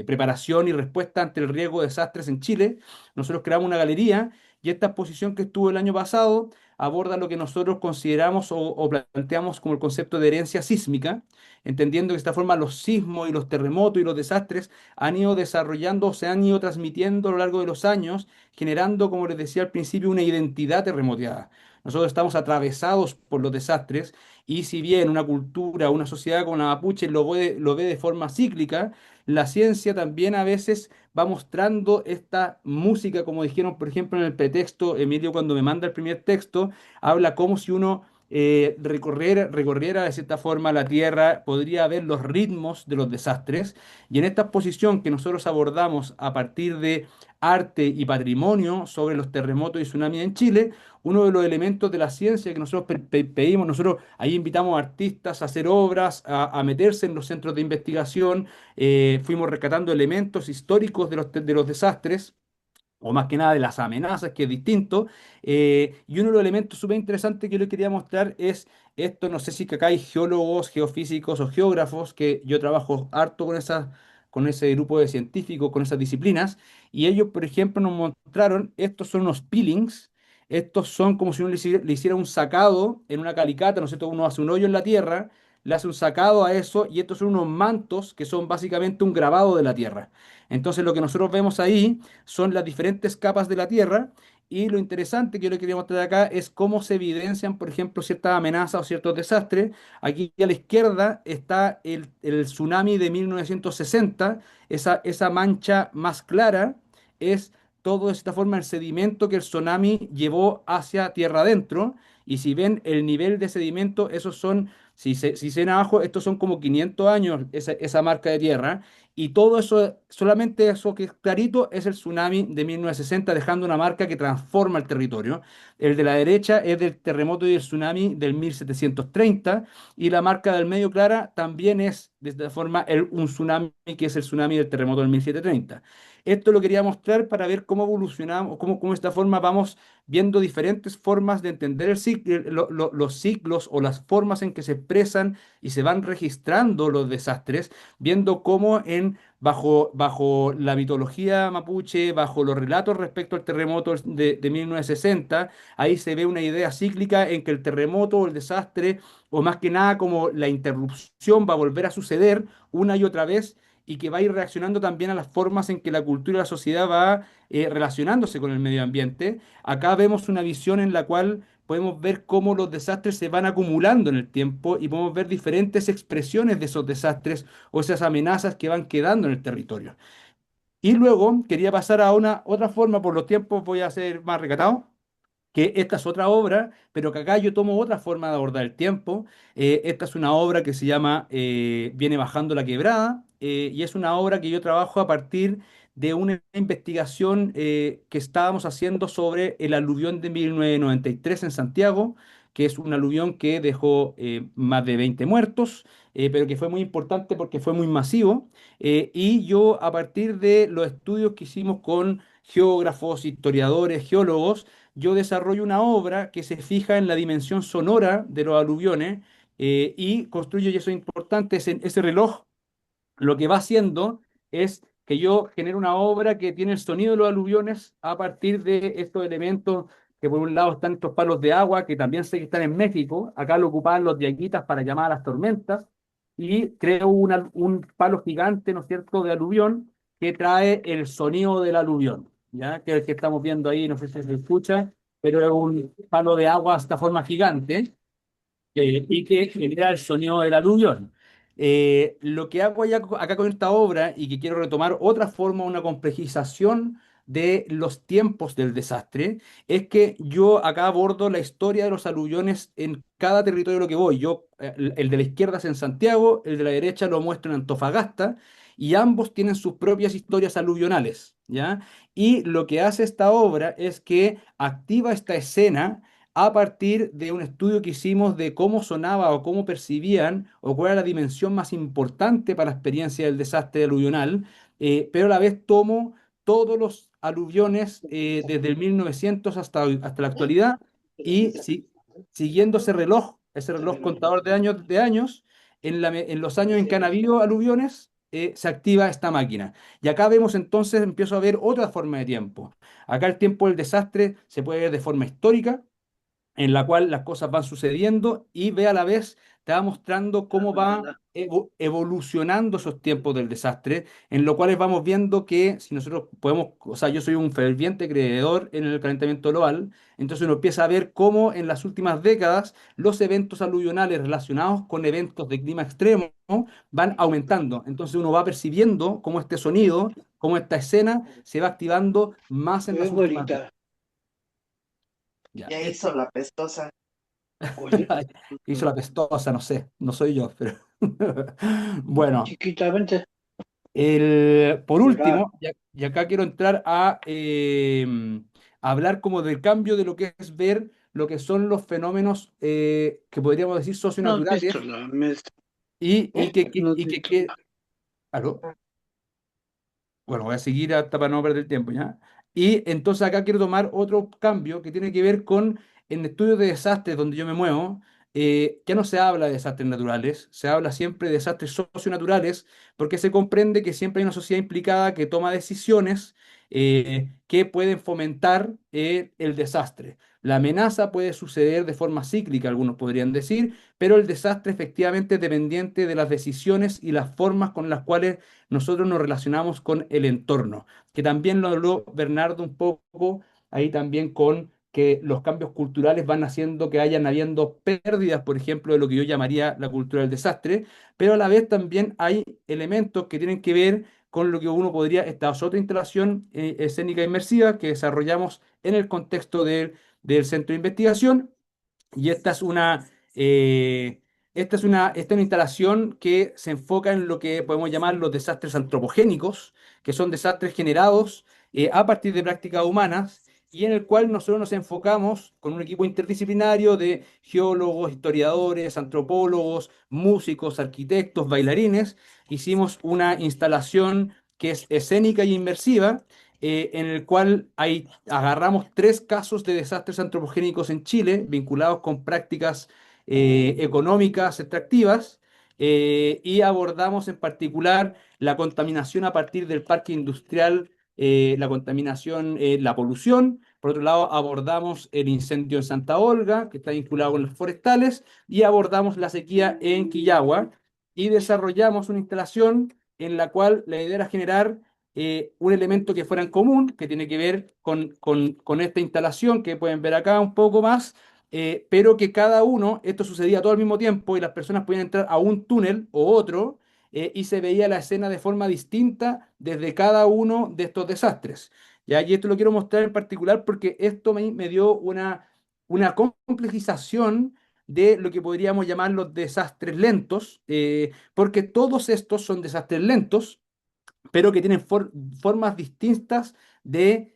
C: Preparación y Respuesta ante el Riesgo de Desastres en Chile. Nosotros creamos una galería y esta exposición que estuvo el año pasado aborda lo que nosotros consideramos o planteamos como el concepto de herencia sísmica, entendiendo que de esta forma los sismos y los terremotos y los desastres han ido desarrollando, se han ido transmitiendo a lo largo de los años, generando, como les decía al principio, una identidad terremoteada. Nosotros estamos atravesados por los desastres y si bien una cultura, una sociedad como la mapuche lo ve de forma cíclica, la ciencia también a veces va mostrando esta música, como dijeron, por ejemplo, en el pretexto, Emilio cuando me manda el primer texto, habla como si uno recorriera de cierta forma la Tierra, podría ver los ritmos de los desastres. Y en esta exposición que nosotros abordamos a partir de arte y patrimonio sobre los terremotos y tsunamis en Chile, uno de los elementos de la ciencia que nosotros pedimos, nosotros ahí invitamos a artistas a hacer obras, a meterse en los centros de investigación, fuimos rescatando elementos históricos de los desastres, o más que nada de las amenazas, que es distinto. Y uno de los elementos súper interesantes que yo les quería mostrar es esto, no sé si que acá hay geólogos, geofísicos o geógrafos, que yo trabajo harto con ese grupo de científicos, con esas disciplinas, y ellos, por ejemplo, nos mostraron, estos son unos peelings, estos son como si uno le hiciera un sacado en una calicata, ¿no es cierto? Uno hace un hoyo en la tierra, le hace un sacado a eso, y estos son unos mantos que son básicamente un grabado de la tierra. Entonces lo que nosotros vemos ahí son las diferentes capas de la Tierra Y lo interesante que yo le quería mostrar acá es cómo se evidencian, por ejemplo, ciertas amenazas o ciertos desastres. Aquí a la izquierda está el tsunami de 1960. Esa mancha más clara es toda esta forma el sedimento que el tsunami llevó hacia tierra adentro. Y si ven el nivel de sedimento, esos son, si se ven abajo, estos son como 500 años, esa marca de tierra. Y todo eso, solamente eso que es clarito, es el tsunami de 1960, dejando una marca que transforma el territorio. El de la derecha es del terremoto y el tsunami del 1730, y la marca del medio clara también es, de esta forma, un tsunami que es el tsunami del terremoto del 1730. Esto lo quería mostrar para ver cómo evolucionamos, cómo de esta forma vamos viendo diferentes formas de entender los ciclos o las formas en que se expresan y se van registrando los desastres, viendo cómo bajo la mitología mapuche, bajo los relatos respecto al terremoto de 1960, ahí se ve una idea cíclica en que el terremoto o el desastre, o más que nada como la interrupción, va a volver a suceder una y otra vez, y que va a ir reaccionando también a las formas en que la cultura y la sociedad va relacionándose con el medio ambiente. Acá vemos una visión en la cual podemos ver cómo los desastres se van acumulando en el tiempo y podemos ver diferentes expresiones de esos desastres o esas amenazas que van quedando en el territorio. Y luego quería pasar a una otra forma, por los tiempos voy a ser más recatado, que esta es otra obra, pero que acá yo tomo otra forma de abordar el tiempo. Esta es una obra que se llama Viene bajando la quebrada, y es una obra que yo trabajo a partir de una investigación que estábamos haciendo sobre el aluvión de 1993 en Santiago, que es un aluvión que dejó más de 20 muertos, pero que fue muy importante porque fue muy masivo. Y yo, a partir de los estudios que hicimos con geógrafos, historiadores, geólogos, yo desarrollo una obra que se fija en la dimensión sonora de los aluviones, y construyo, y eso es importante, ese reloj lo que va haciendo es que yo genero una obra que tiene el sonido de los aluviones a partir de estos elementos que por un lado están estos palos de agua, que también sé que están en México, acá lo ocupaban los diaguitas para llamar a las tormentas, y creo un palo gigante, ¿no es cierto?, de aluvión que trae el sonido del aluvión, ¿ya? Que es el que estamos viendo ahí, no sé si se escucha, pero es un palo de agua de esta forma gigante, y que genera el sonido del aluvión. Lo que hago acá con esta obra, y que quiero retomar otra forma, una complejización de los tiempos del desastre, es que yo acá abordo la historia de los aluviones en cada territorio a lo que voy. El de la izquierda es en Santiago, el de la derecha lo muestro en Antofagasta, y ambos tienen sus propias historias aluvionales, ¿ya? Y lo que hace esta obra es que activa esta escena a partir de un estudio que hicimos de cómo sonaba o cómo percibían o cuál era la dimensión más importante para la experiencia del desastre aluvional, pero a la vez tomo todos los aluviones desde el 1900 hasta la actualidad, y siguiendo ese reloj contador de años, en los años en que han habido aluviones, se activa esta máquina. Y acá vemos entonces, empiezo a ver otra forma de tiempo. Acá el tiempo del desastre se puede ver de forma histórica, en la cual las cosas van sucediendo, y ve a la vez, te va mostrando cómo va evolucionando esos tiempos del desastre, en lo cual vamos viendo que si nosotros podemos, o sea, yo soy un ferviente creedor en el calentamiento global, entonces uno empieza a ver cómo en las últimas décadas los eventos aluvionales relacionados con eventos de clima extremo van aumentando. Entonces uno va percibiendo cómo este sonido, cómo esta escena se va activando más en
D: Es
C: las últimas décadas.
D: bonita.
C: Ya,
D: Ya hizo la pestosa.
C: hizo la pestosa, no sé, no soy yo, pero bueno,
D: Chiquitamente.
C: por
D: Mira.
C: último, y acá quiero entrar a hablar como del cambio de lo que es ver lo que son los fenómenos que podríamos decir
D: No has visto
C: socionaturales,
D: la mesa.
C: y
D: No has
C: y
D: visto.
C: ¿aló? Bueno, voy a seguir hasta para no perder el tiempo, ¿ya? Y entonces acá quiero tomar otro cambio que tiene que ver con en estudios de desastres donde yo me muevo. Ya no se habla de desastres naturales, se habla siempre de desastres socionaturales, porque se comprende que siempre hay una sociedad implicada que toma decisiones que pueden fomentar el desastre. La amenaza puede suceder de forma cíclica, algunos podrían decir, pero el desastre efectivamente es dependiente de las decisiones y las formas con las cuales nosotros nos relacionamos con el entorno, que también lo habló Bernardo un poco ahí también con que los cambios culturales van haciendo que hayan habiendo pérdidas, por ejemplo, de lo que yo llamaría la cultura del desastre, pero a la vez también hay elementos que tienen que ver con lo que uno podría, esta es otra instalación escénica inmersiva que desarrollamos en el contexto del centro de investigación, y esta es una instalación que se enfoca en lo que podemos llamar los desastres antropogénicos, que son desastres generados a partir de prácticas humanas, y en el cual nosotros nos enfocamos con un equipo interdisciplinario de geólogos, historiadores, antropólogos, músicos, arquitectos, bailarines. Hicimos una instalación que es escénica y inmersiva, en el cual agarramos 3 casos de desastres antropogénicos en Chile vinculados con prácticas económicas extractivas, y abordamos en particular la contaminación a partir del parque industrial, la contaminación, la polución. Por otro lado, abordamos el incendio en Santa Olga, que está vinculado con los forestales, y abordamos la sequía en Quillagua, y desarrollamos una instalación en la cual la idea era generar un elemento que fuera en común, que tiene que ver con esta instalación que pueden ver acá un poco más, pero que cada uno, esto sucedía todo al mismo tiempo y las personas podían entrar a un túnel o otro, y se veía la escena de forma distinta desde cada uno de estos desastres. ¿Ya? Y esto lo quiero mostrar en particular porque esto me dio una complejización de lo que podríamos llamar los desastres lentos, porque todos estos son desastres lentos, pero que tienen formas distintas de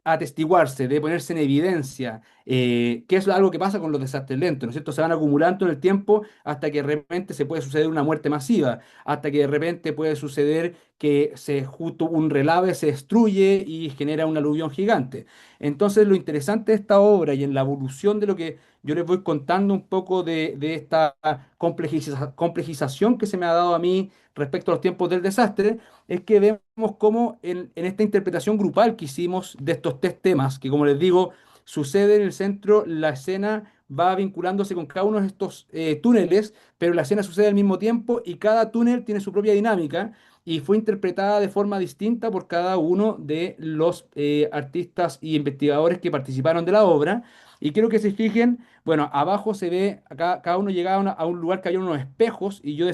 C: atestiguarse, de ponerse en evidencia, que es algo que pasa con los desastres lentos, ¿no es cierto? Se van acumulando en el tiempo hasta que de repente se puede suceder una muerte masiva, hasta que de repente puede suceder que justo un relave se destruye y genera un aluvión gigante. Entonces, lo interesante de esta obra y en la evolución de lo que yo les voy contando un poco de esta complejización que se me ha dado a mí respecto a los tiempos del desastre, es que vemos cómo en esta interpretación grupal que hicimos de estos 3 temas, que como les digo, sucede en el centro, la escena va vinculándose con cada uno de estos túneles, pero la escena sucede al mismo tiempo y cada túnel tiene su propia dinámica y fue interpretada de forma distinta por cada uno de los artistas y investigadores que participaron de la obra. Y quiero que se fijen, bueno, abajo se ve, acá cada uno llegaba a un lugar que había unos espejos y yo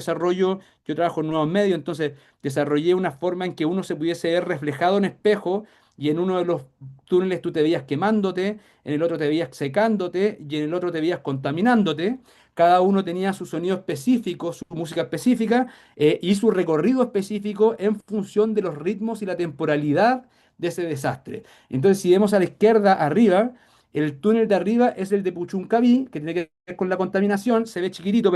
C: trabajo en nuevos medios, entonces desarrollé una forma en que uno se pudiese ver reflejado en espejo, y en uno de los túneles tú te veías quemándote, en el otro te veías secándote y en el otro te veías contaminándote. Cada uno tenía su sonido específico, su música específica, y su recorrido específico en función de los ritmos y la temporalidad de ese desastre. Entonces, si vemos a la izquierda arriba, el túnel de arriba es el de Puchuncaví, que tiene que ver con la contaminación, se ve chiquitito,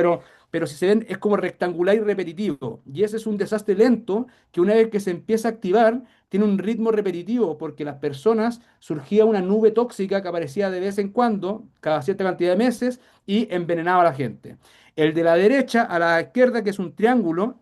C: pero si se ven es como rectangular y repetitivo. Y ese es un desastre lento que una vez que se empieza a activar, tiene un ritmo repetitivo, porque las personas surgía una nube tóxica que aparecía de vez en cuando, cada cierta cantidad de meses, y envenenaba a la gente. El de la derecha a la izquierda, que es un triángulo,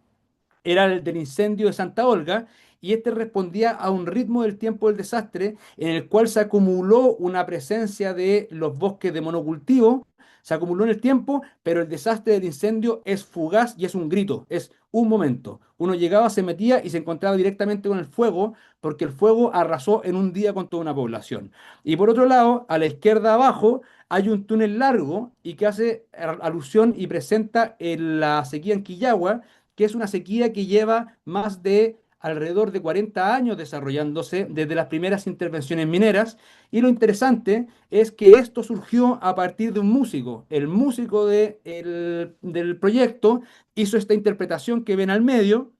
C: era el del incendio de Santa Olga, y este respondía a un ritmo del tiempo del desastre en el cual se acumuló una presencia de los bosques de monocultivo, se acumuló en el tiempo, pero el desastre del incendio es fugaz y es un grito, es un momento. Uno llegaba, se metía y se encontraba directamente con el fuego, porque el fuego arrasó en un día con toda una población. Y por otro lado, a la izquierda abajo, hay un túnel largo y que hace alusión y presenta la sequía en Quillagua, que es una sequía que lleva más de alrededor de 40 años desarrollándose desde las primeras intervenciones mineras. Y lo interesante es que esto surgió a partir de un músico. El músico del proyecto hizo esta interpretación que ven al medio,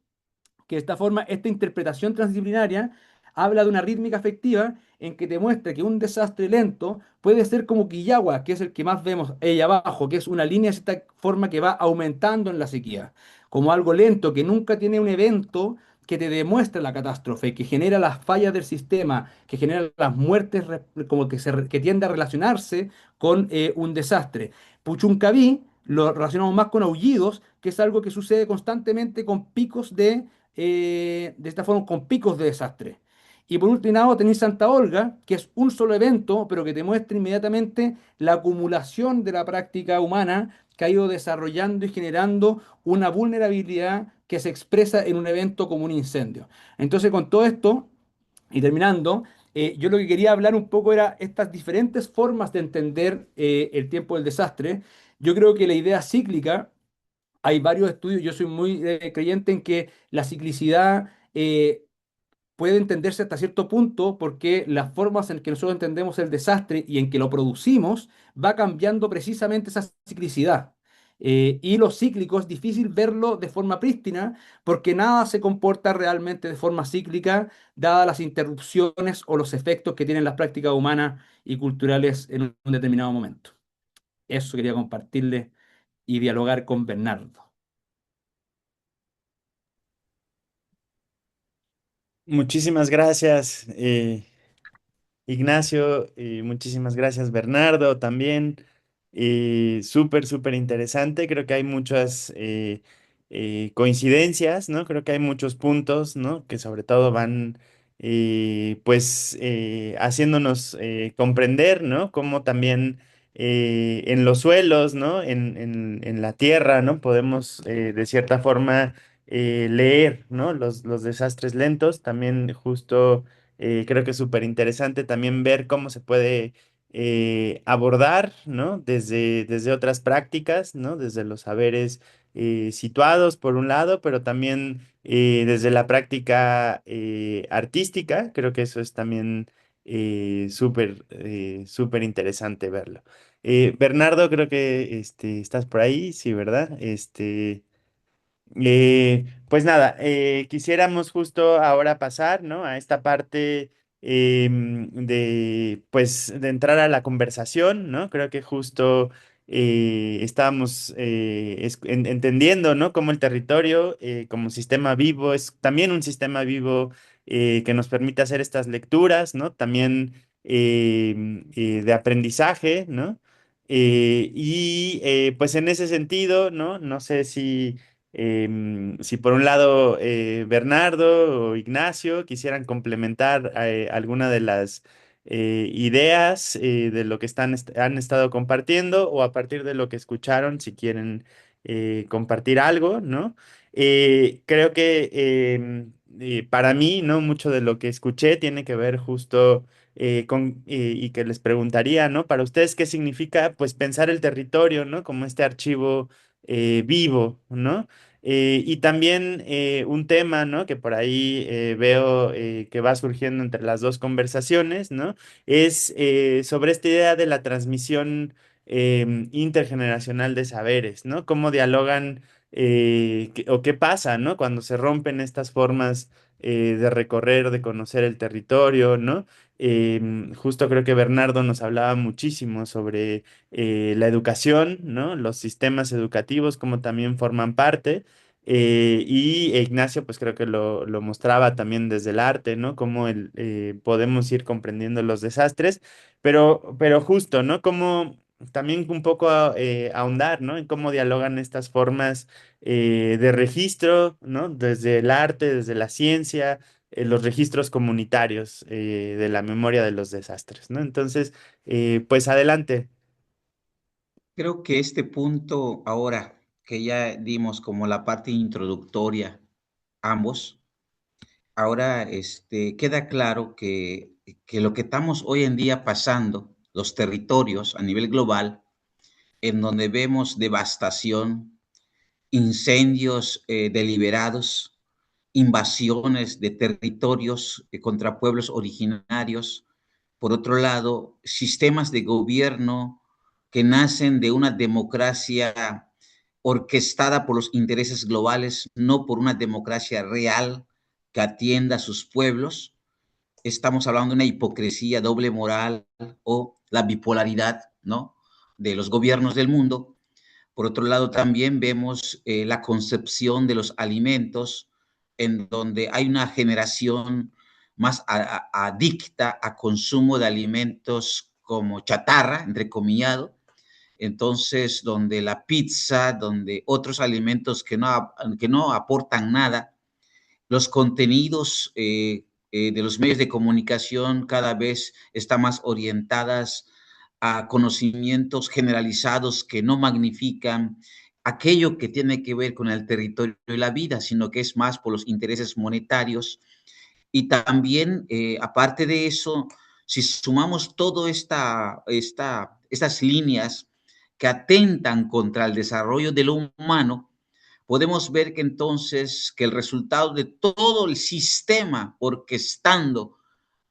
C: que de esta forma, esta interpretación transdisciplinaria habla de una rítmica afectiva en que te muestra que un desastre lento puede ser como Quillagua, que es el que más vemos ahí abajo, que es una línea de esta forma que va aumentando en la sequía, como algo lento que nunca tiene un evento que te demuestra la catástrofe, que genera las fallas del sistema, que genera las muertes, como que tiende a relacionarse con un desastre. Puchuncaví lo relacionamos más con aullidos, que es algo que sucede constantemente con picos de esta forma, con picos de desastre. Y por último lado tenéis Santa Olga, que es un solo evento, pero que te muestra inmediatamente la acumulación de la práctica humana que ha ido desarrollando y generando una vulnerabilidad que se expresa en un evento como un incendio. Entonces, con todo esto, y terminando, Yo lo que quería hablar un poco era estas diferentes formas de entender el tiempo del desastre. Yo creo que la idea cíclica, hay varios estudios, yo soy muy creyente en que la ciclicidad puede entenderse hasta cierto punto porque las formas en que nosotros entendemos el desastre y en que lo producimos va cambiando precisamente esa ciclicidad. Y lo cíclico es difícil verlo de forma prístina porque nada se comporta realmente de forma cíclica, dadas las interrupciones o los efectos que tienen las prácticas humanas y culturales en un determinado momento. Eso quería compartirle y dialogar con Bernardo.
A: Muchísimas gracias, Ignacio, y muchísimas gracias, Bernardo, también. Súper, súper interesante. Creo que hay muchas coincidencias, ¿no? Creo que hay muchos puntos, ¿no? Que sobre todo van, pues, haciéndonos comprender, ¿no? Cómo también en los suelos, ¿no? En la tierra, ¿no? Podemos, de cierta forma, leer, ¿no? Los desastres lentos. También justo creo que es súper interesante también ver cómo se puede abordar, ¿no? Desde otras prácticas, ¿no? Desde los saberes situados, por un lado, pero también desde la práctica artística. Creo que eso es también súper, súper interesante verlo. Bernardo, creo que estás por ahí, sí, ¿verdad? Pues nada, quisiéramos justo ahora pasar, ¿no? A esta parte pues, de entrar a la conversación, ¿no? Creo que justo estábamos entendiendo, ¿no? Cómo el territorio, como sistema vivo, es también un sistema vivo que nos permite hacer estas lecturas, ¿no? También de aprendizaje, ¿no? Pues en ese sentido, ¿no? No sé si por un lado Bernardo o Ignacio quisieran complementar alguna de las ideas de lo que han estado compartiendo o a partir de lo que escucharon, si quieren compartir algo, ¿no? Creo que para mí, ¿no? Mucho de lo que escuché tiene que ver justo y que les preguntaría, ¿no? Para ustedes, ¿qué significa, pues, pensar el territorio, ¿no? Como este archivo vivo, ¿no? Y también un tema, ¿no? Que por ahí veo que va surgiendo entre las dos conversaciones, ¿no? Es sobre esta idea de la transmisión intergeneracional de saberes, ¿no? Cómo dialogan o qué pasa, ¿no? Cuando se rompen estas formas de recorrer, de conocer el territorio, ¿no? Justo creo que Bernardo nos hablaba muchísimo sobre la educación, ¿no? Los sistemas educativos, como también forman parte. Y Ignacio, pues creo que lo mostraba también desde el arte, ¿no? Cómo podemos ir comprendiendo los desastres, pero justo, ¿no? Cómo también un poco ahondar, ¿no? En cómo dialogan estas formas de registro, ¿no? Desde el arte, desde la ciencia, los registros comunitarios de la memoria de los desastres, ¿no? Entonces, pues adelante.
B: Creo que este punto ahora que ya dimos como la parte introductoria ambos, ahora queda claro que lo que estamos hoy en día pasando, los territorios a nivel global, en donde vemos devastación, incendios deliberados, invasiones de territorios contra pueblos originarios, por otro lado, sistemas de gobierno que nacen de una democracia orquestada por los intereses globales, no por una democracia real que atienda a sus pueblos. Estamos hablando de una hipocresía, doble moral o la bipolaridad, ¿no? De los gobiernos del mundo. Por otro lado, también vemos la concepción de los alimentos, en donde hay una generación más adicta a consumo de alimentos como chatarra, entrecomillado, entonces donde la pizza, donde otros alimentos que no aportan nada, los contenidos de los medios de comunicación cada vez están más orientadas a conocimientos generalizados que no magnifican aquello que tiene que ver con el territorio y la vida, sino que es más por los intereses monetarios. Y también, aparte de eso, si sumamos todas estas líneas que atentan contra el desarrollo de lo humano, podemos ver que entonces que el resultado de todo el sistema orquestando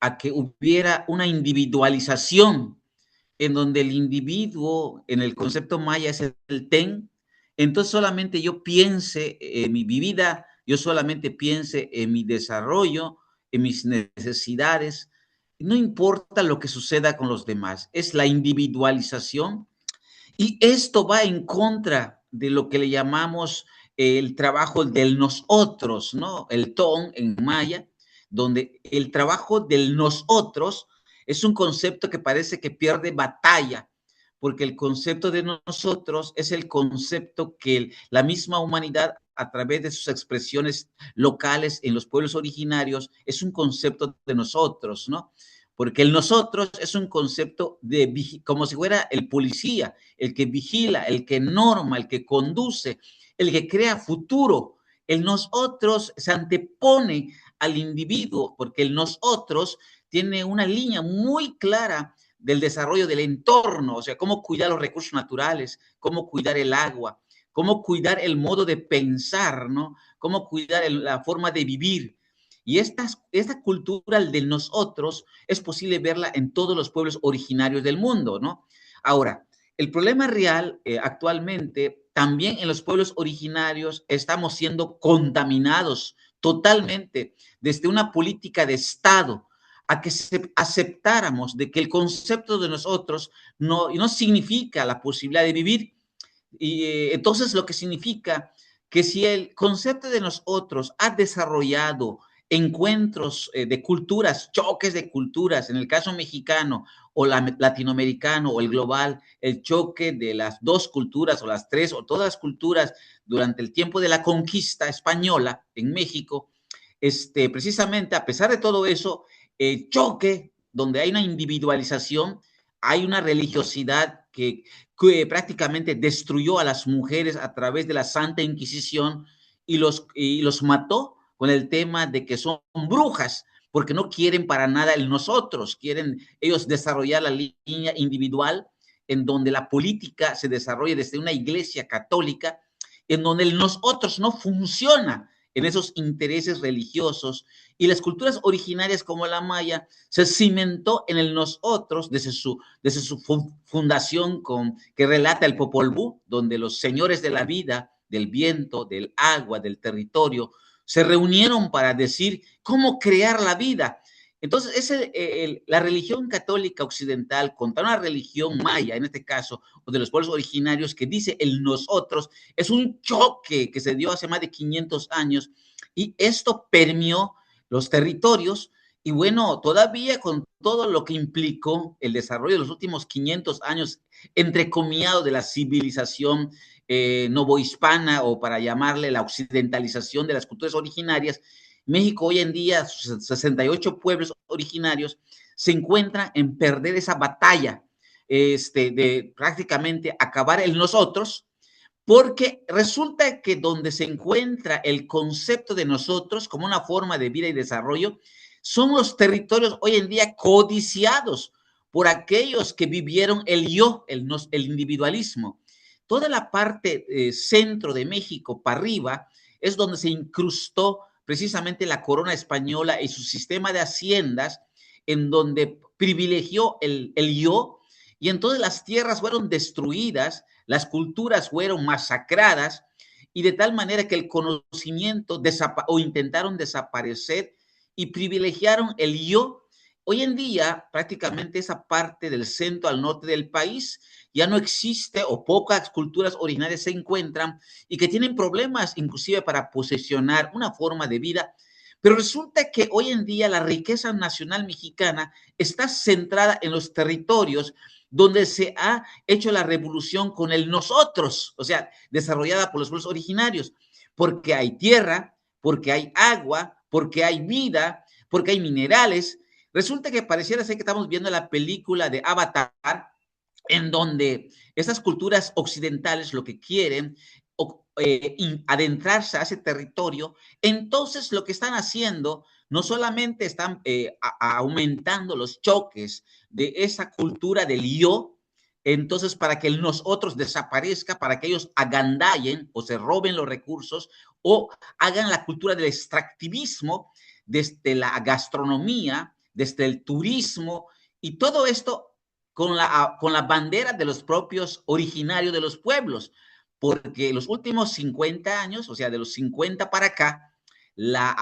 B: a que hubiera una individualización en donde el individuo en el concepto maya es el ten, entonces solamente yo piense en mi vida, yo solamente piense en mi desarrollo, en mis necesidades, no importa lo que suceda con los demás, es la individualización y esto va en contra de lo que le llamamos el trabajo del nosotros, ¿no? El ton en maya, donde el trabajo del nosotros es un concepto que parece que pierde batalla, porque el concepto de nosotros es el concepto que la misma humanidad a través de sus expresiones locales en los pueblos originarios es un concepto de nosotros, ¿no? Porque el nosotros es un concepto de como si fuera el policía, el que vigila, el que norma, el que conduce, el que crea futuro. El nosotros se antepone al individuo, porque el nosotros tiene una línea muy clara del desarrollo del entorno, o sea, cómo cuidar los recursos naturales, cómo cuidar el agua, cómo cuidar el modo de pensar, ¿no? Cómo cuidar la forma de vivir. Y esta cultura de nosotros es posible verla en todos los pueblos originarios del mundo, ¿no? Ahora, el problema real actualmente, también en los pueblos originarios estamos siendo contaminados totalmente desde una política de Estado a que aceptáramos de que el concepto de nosotros no significa la posibilidad de vivir. Y entonces lo que significa que si el concepto de nosotros ha desarrollado encuentros de culturas, choques de culturas, en el caso mexicano o latinoamericano o el global, el choque de las dos culturas o las tres o todas las culturas durante el tiempo de la conquista española en México, precisamente a pesar de todo eso, el choque donde hay una individualización, hay una religiosidad que prácticamente destruyó a las mujeres a través de la Santa Inquisición y los mató con el tema de que son brujas, porque no quieren para nada el nosotros, quieren ellos desarrollar la línea individual en donde la política se desarrolla desde una iglesia católica, en donde el nosotros no funciona en esos intereses religiosos y las culturas originarias como la maya se cimentó en el nosotros desde su fundación que relata el Popol Vuh, donde los señores de la vida, del viento, del agua, del territorio, se reunieron para decir cómo crear la vida. Entonces, la religión católica occidental contra una religión maya, en este caso, o de los pueblos originarios, que dice el nosotros, es un choque que se dio hace más de 500 años y esto permeó los territorios y bueno, todavía con todo lo que implicó el desarrollo de los últimos 500 años, entrecomillado de la civilización novohispana o para llamarle la occidentalización de las culturas originarias, México hoy en día, sus 68 pueblos originarios, se encuentran en perder esa batalla de prácticamente acabar el nosotros, porque resulta que donde se encuentra el concepto de nosotros como una forma de vida y desarrollo, son los territorios hoy en día codiciados por aquellos que vivieron el yo, el individualismo. Toda la parte centro de México para arriba es donde se incrustó precisamente la corona española y su sistema de haciendas, en donde privilegió el yo, y entonces las tierras fueron destruidas, las culturas fueron masacradas, y de tal manera que el conocimiento o intentaron desaparecer y privilegiaron el yo. Hoy en día, prácticamente esa parte del centro al norte del país ya no existe o pocas culturas originarias se encuentran y que tienen problemas inclusive para posesionar una forma de vida. Pero resulta que hoy en día la riqueza nacional mexicana está centrada en los territorios donde se ha hecho la revolución con el nosotros, o sea, desarrollada por los pueblos originarios, porque hay tierra, porque hay agua, porque hay vida, porque hay minerales. Resulta que pareciera ser que estamos viendo la película de Avatar, en donde esas culturas occidentales lo que quieren adentrarse a ese territorio, entonces lo que están haciendo no solamente están aumentando los choques de esa cultura del yo, entonces para que el nosotros desaparezca, para que ellos agandallen o se roben los recursos o hagan la cultura del extractivismo desde la gastronomía, desde el turismo y todo esto con la bandera de los propios originarios de los pueblos, porque los últimos 50 años, o sea, de los 50 para acá, la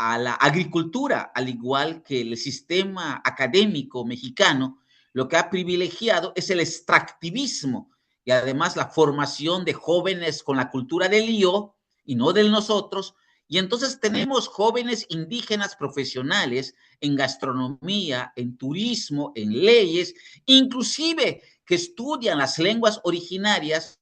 B: agricultura, al igual que el sistema académico mexicano, lo que ha privilegiado es el extractivismo y además la formación de jóvenes con la cultura del yo y no del nosotros. Y entonces tenemos jóvenes indígenas profesionales en gastronomía, en turismo, en leyes, inclusive que estudian las lenguas originarias,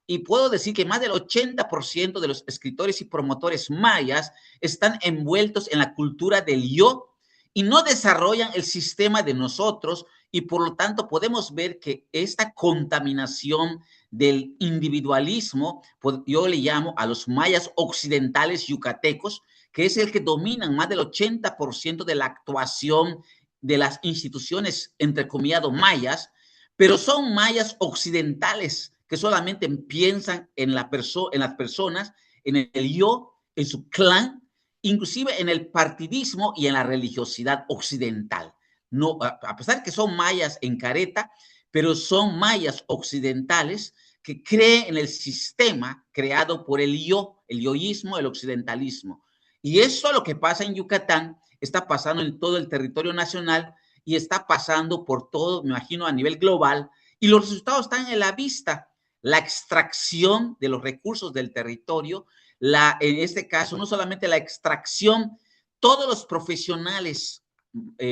B: y puedo decir que más del 80% de los escritores y promotores mayas están envueltos en la cultura del yo y no desarrollan el sistema de nosotros, y por lo tanto podemos ver que esta contaminación del individualismo, yo le llamo a los mayas occidentales yucatecos, que es el que dominan más del 80% de la actuación de las instituciones, entre comillas, mayas, pero son mayas occidentales que solamente piensan en las personas, en el yo, en su clan, inclusive en el partidismo y en la religiosidad occidental. No, a pesar de que son mayas en careta, pero son mayas occidentales que creen en el sistema creado por el yo, el yoísmo, el occidentalismo. Y eso es lo que pasa en Yucatán, está pasando en todo el territorio nacional y está pasando por todo, me imagino, a nivel global, y los resultados están en la vista. La extracción de los recursos del territorio, en este caso, no solamente la extracción, todos los profesionales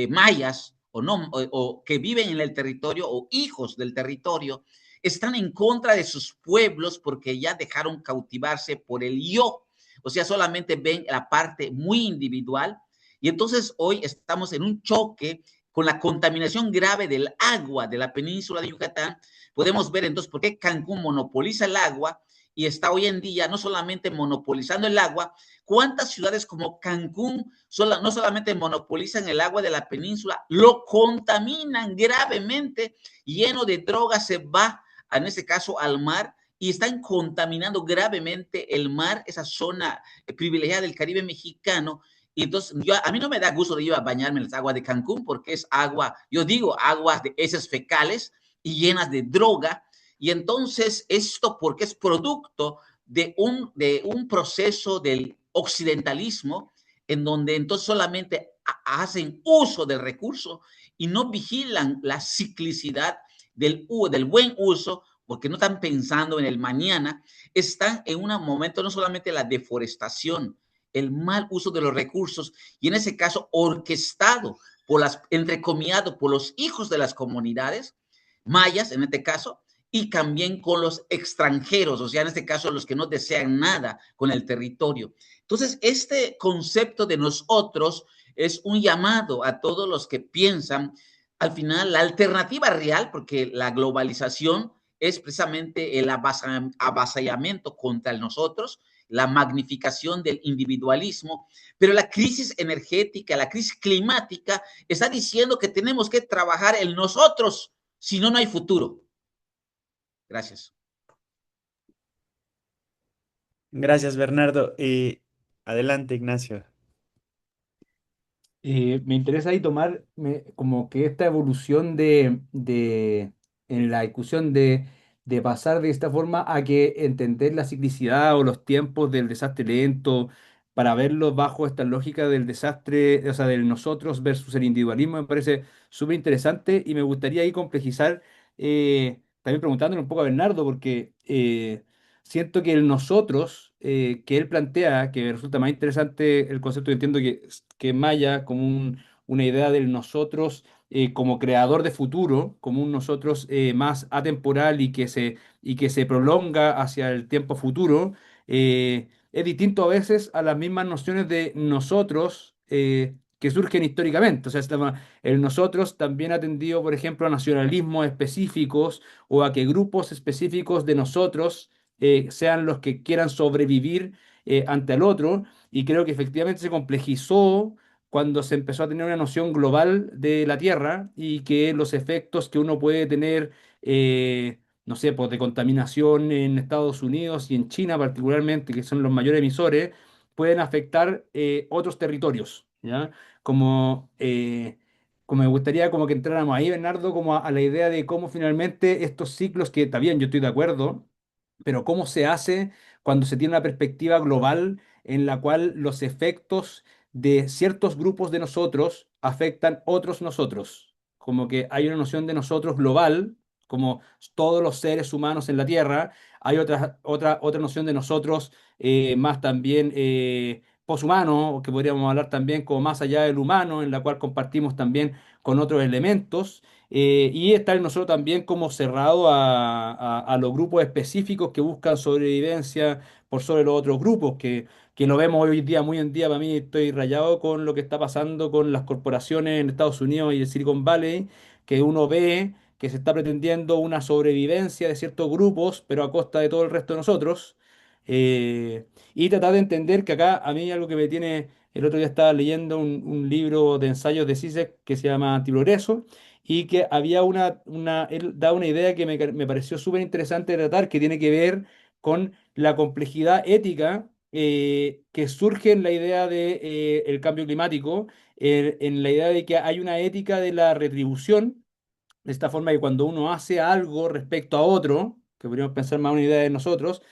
B: mayas o, no, o que viven en el territorio o hijos del territorio están en contra de sus pueblos porque ya dejaron cautivarse por el yo. O sea, solamente ven la parte muy individual. Y entonces hoy estamos en un choque con la contaminación grave del agua de la península de Yucatán. Podemos ver entonces por qué Cancún monopoliza el agua y está hoy en día no solamente monopolizando el agua, cuántas ciudades como Cancún no solamente monopolizan el agua de la península, lo contaminan gravemente, lleno de drogas, se va, en este caso, al mar, y están contaminando gravemente el mar, esa zona privilegiada del Caribe mexicano. Y entonces, a mí no me da gusto de ir a bañarme en las aguas de Cancún porque es agua, yo digo, aguas de heces fecales y llenas de droga. Y entonces, esto porque es producto de un proceso del occidentalismo en donde entonces solamente hacen uso del recurso y no vigilan la ciclicidad del buen uso, porque no están pensando en el mañana, están en un momento no solamente la deforestación, el mal uso de los recursos, y en ese caso orquestado por entrecomillado por los hijos de las comunidades mayas, en este caso, y también con los extranjeros, o sea, en este caso los que no desean nada con el territorio. Entonces, este concepto de nosotros es un llamado a todos los que piensan, al final, la alternativa real, porque la globalización es precisamente el avasallamiento contra el nosotros, la magnificación del individualismo, pero la crisis energética, la crisis climática está diciendo que tenemos que trabajar en nosotros, si no, no hay futuro. Gracias.
A: Gracias, Bernardo. Adelante, Ignacio.
C: Me interesa ahí tomar como que esta evolución en la discusión de pasar de esta forma a que entender la ciclicidad o los tiempos del desastre lento, para verlo bajo esta lógica del desastre, o sea, del nosotros versus el individualismo, me parece súper interesante y me gustaría ahí complejizar, también preguntándole un poco a Bernardo, porque siento que el nosotros que él plantea, que resulta más interesante el concepto, entiendo que Maya como una idea del nosotros como creador de futuro, como un nosotros más atemporal y que se prolonga hacia el tiempo futuro, es distinto a veces a las mismas nociones de nosotros que surgen históricamente. O sea, el nosotros también ha tendido, por ejemplo, a nacionalismos específicos o a que grupos específicos de nosotros sean los que quieran sobrevivir ante el otro, y creo que efectivamente se complejizó cuando se empezó a tener una noción global de la Tierra y que los efectos que uno puede tener, no sé, pues de contaminación en Estados Unidos y en China particularmente, que son los mayores emisores, pueden afectar otros territorios, ¿ya? Como, como me gustaría como que entráramos ahí, Bernardo, como a la idea de cómo finalmente estos ciclos, que está bien, yo estoy de acuerdo, pero cómo se hace cuando se tiene una perspectiva global en la cual los efectos de ciertos grupos de nosotros afectan otros nosotros. Como que hay una noción de nosotros global, como todos los seres humanos en la Tierra. Hay otra noción de nosotros más también poshumano, que podríamos hablar también como más allá del humano, en la cual compartimos también con otros elementos. Y está en nosotros también como cerrado a los grupos específicos que buscan sobrevivencia por sobre los otros grupos, que lo vemos hoy día, muy en día. Para mí estoy rayado con lo que está pasando con las corporaciones en Estados Unidos y el Silicon Valley, que uno ve que se está pretendiendo una sobrevivencia de ciertos grupos, pero a costa de todo el resto de nosotros. Y tratar de entender que acá a mí algo que me tiene, el otro día estaba leyendo un libro de ensayos de Zizek que se llama Antiprogreso, y que había él da una idea que me pareció súper interesante de tratar, que tiene que ver con la complejidad ética que surge en la idea de, el cambio climático, en la idea de que hay una ética de la retribución, de esta forma que cuando uno hace algo respecto a otro, que podríamos pensar más una idea de nosotros,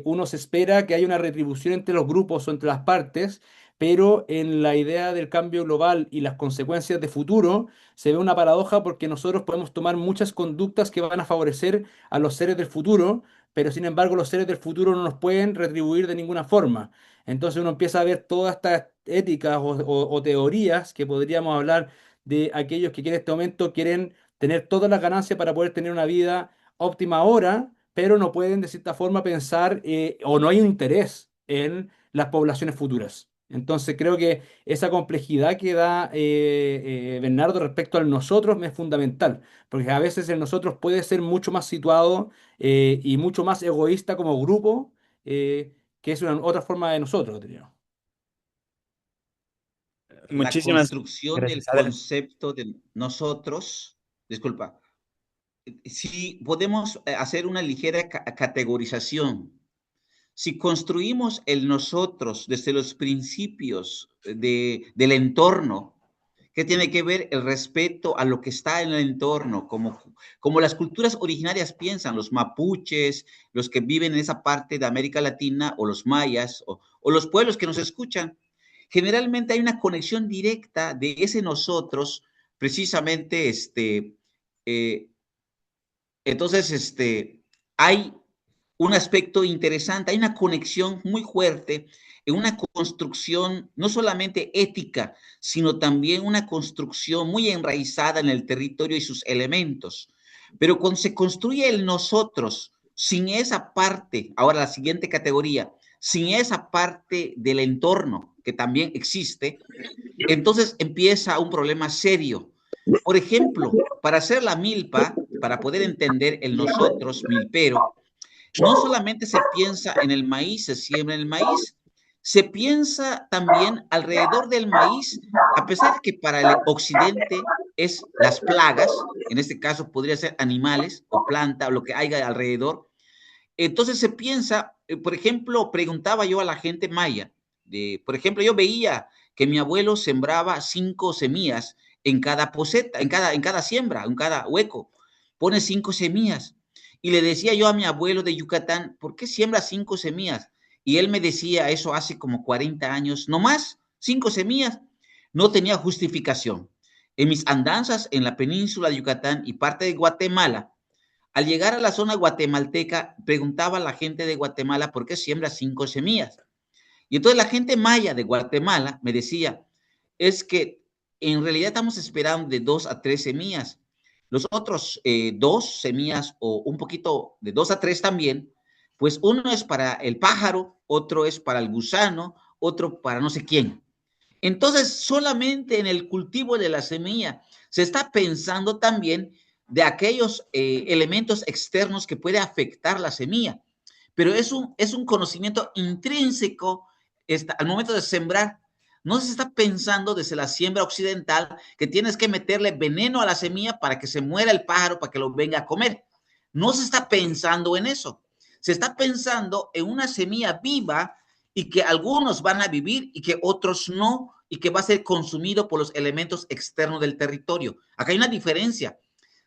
C: uno se espera que haya una retribución entre los grupos o entre las partes, pero en la idea del cambio global y las consecuencias de futuro se ve una paradoja porque nosotros podemos tomar muchas conductas que van a favorecer a los seres del futuro, pero sin embargo los seres del futuro no nos pueden retribuir de ninguna forma. Entonces uno empieza a ver todas estas éticas o teorías que podríamos hablar de aquellos que en este momento quieren tener todas las ganancias para poder tener una vida óptima ahora, pero no pueden de cierta forma pensar o no hay un interés en las poblaciones futuras. Entonces creo que esa complejidad que da Bernardo respecto al nosotros es fundamental, porque a veces el nosotros puede ser mucho más situado y mucho más egoísta como grupo, que es una otra forma de nosotros, diría.
B: La
A: Muchísimas
B: construcción
A: gracias.
B: del
A: Adelante.
B: concepto de nosotros, disculpa, si podemos hacer una ligera categorización. Si construimos el nosotros desde los principios del entorno, ¿qué tiene que ver el respeto a lo que está en el entorno? Como las culturas originarias piensan, los mapuches, los que viven en esa parte de América Latina, o los mayas, o los pueblos que nos escuchan. Generalmente hay una conexión directa de ese nosotros, precisamente, eh, entonces, hay un aspecto interesante, hay una conexión muy fuerte en una construcción no solamente ética, sino también una construcción muy enraizada en el territorio y sus elementos. Pero cuando se construye el nosotros, sin esa parte, ahora la siguiente categoría, sin esa parte del entorno que también existe, entonces empieza un problema serio. Por ejemplo, para hacer la milpa, para poder entender el nosotros milpero, no solamente se piensa en el maíz, se siembra el maíz, se piensa también alrededor del maíz, a pesar de que para el occidente es las plagas, en este caso podría ser animales o planta o lo que haya alrededor. Entonces se piensa, por ejemplo, preguntaba yo a la gente maya, por ejemplo, yo veía que mi abuelo sembraba 5 semillas en cada poseta, en cada siembra, en cada hueco, pone 5 semillas. Y le decía yo a mi abuelo de Yucatán, ¿por qué siembra 5 semillas? Y él me decía, eso hace como 40 años, no más, 5 semillas. No tenía justificación. En mis andanzas en la península de Yucatán y parte de Guatemala, al llegar a la zona guatemalteca, preguntaba a la gente de Guatemala por qué siembra 5 semillas. Y entonces la gente maya de Guatemala me decía, es que en realidad estamos esperando de 2 a 3 semillas. Los otros 2 semillas o un poquito de 2 a 3 también, pues uno es para el pájaro, otro es para el gusano, otro para no sé quién. Entonces, solamente en el cultivo de la semilla se está pensando también de aquellos elementos externos que puede afectar la semilla. Pero es un conocimiento intrínseco al momento de sembrar. No se está pensando desde la siembra occidental que tienes que meterle veneno a la semilla para que se muera el pájaro, para que lo venga a comer. No se está pensando en eso. Se está pensando en una semilla viva y que algunos van a vivir y que otros no, y que va a ser consumido por los elementos externos del territorio. Acá hay una diferencia.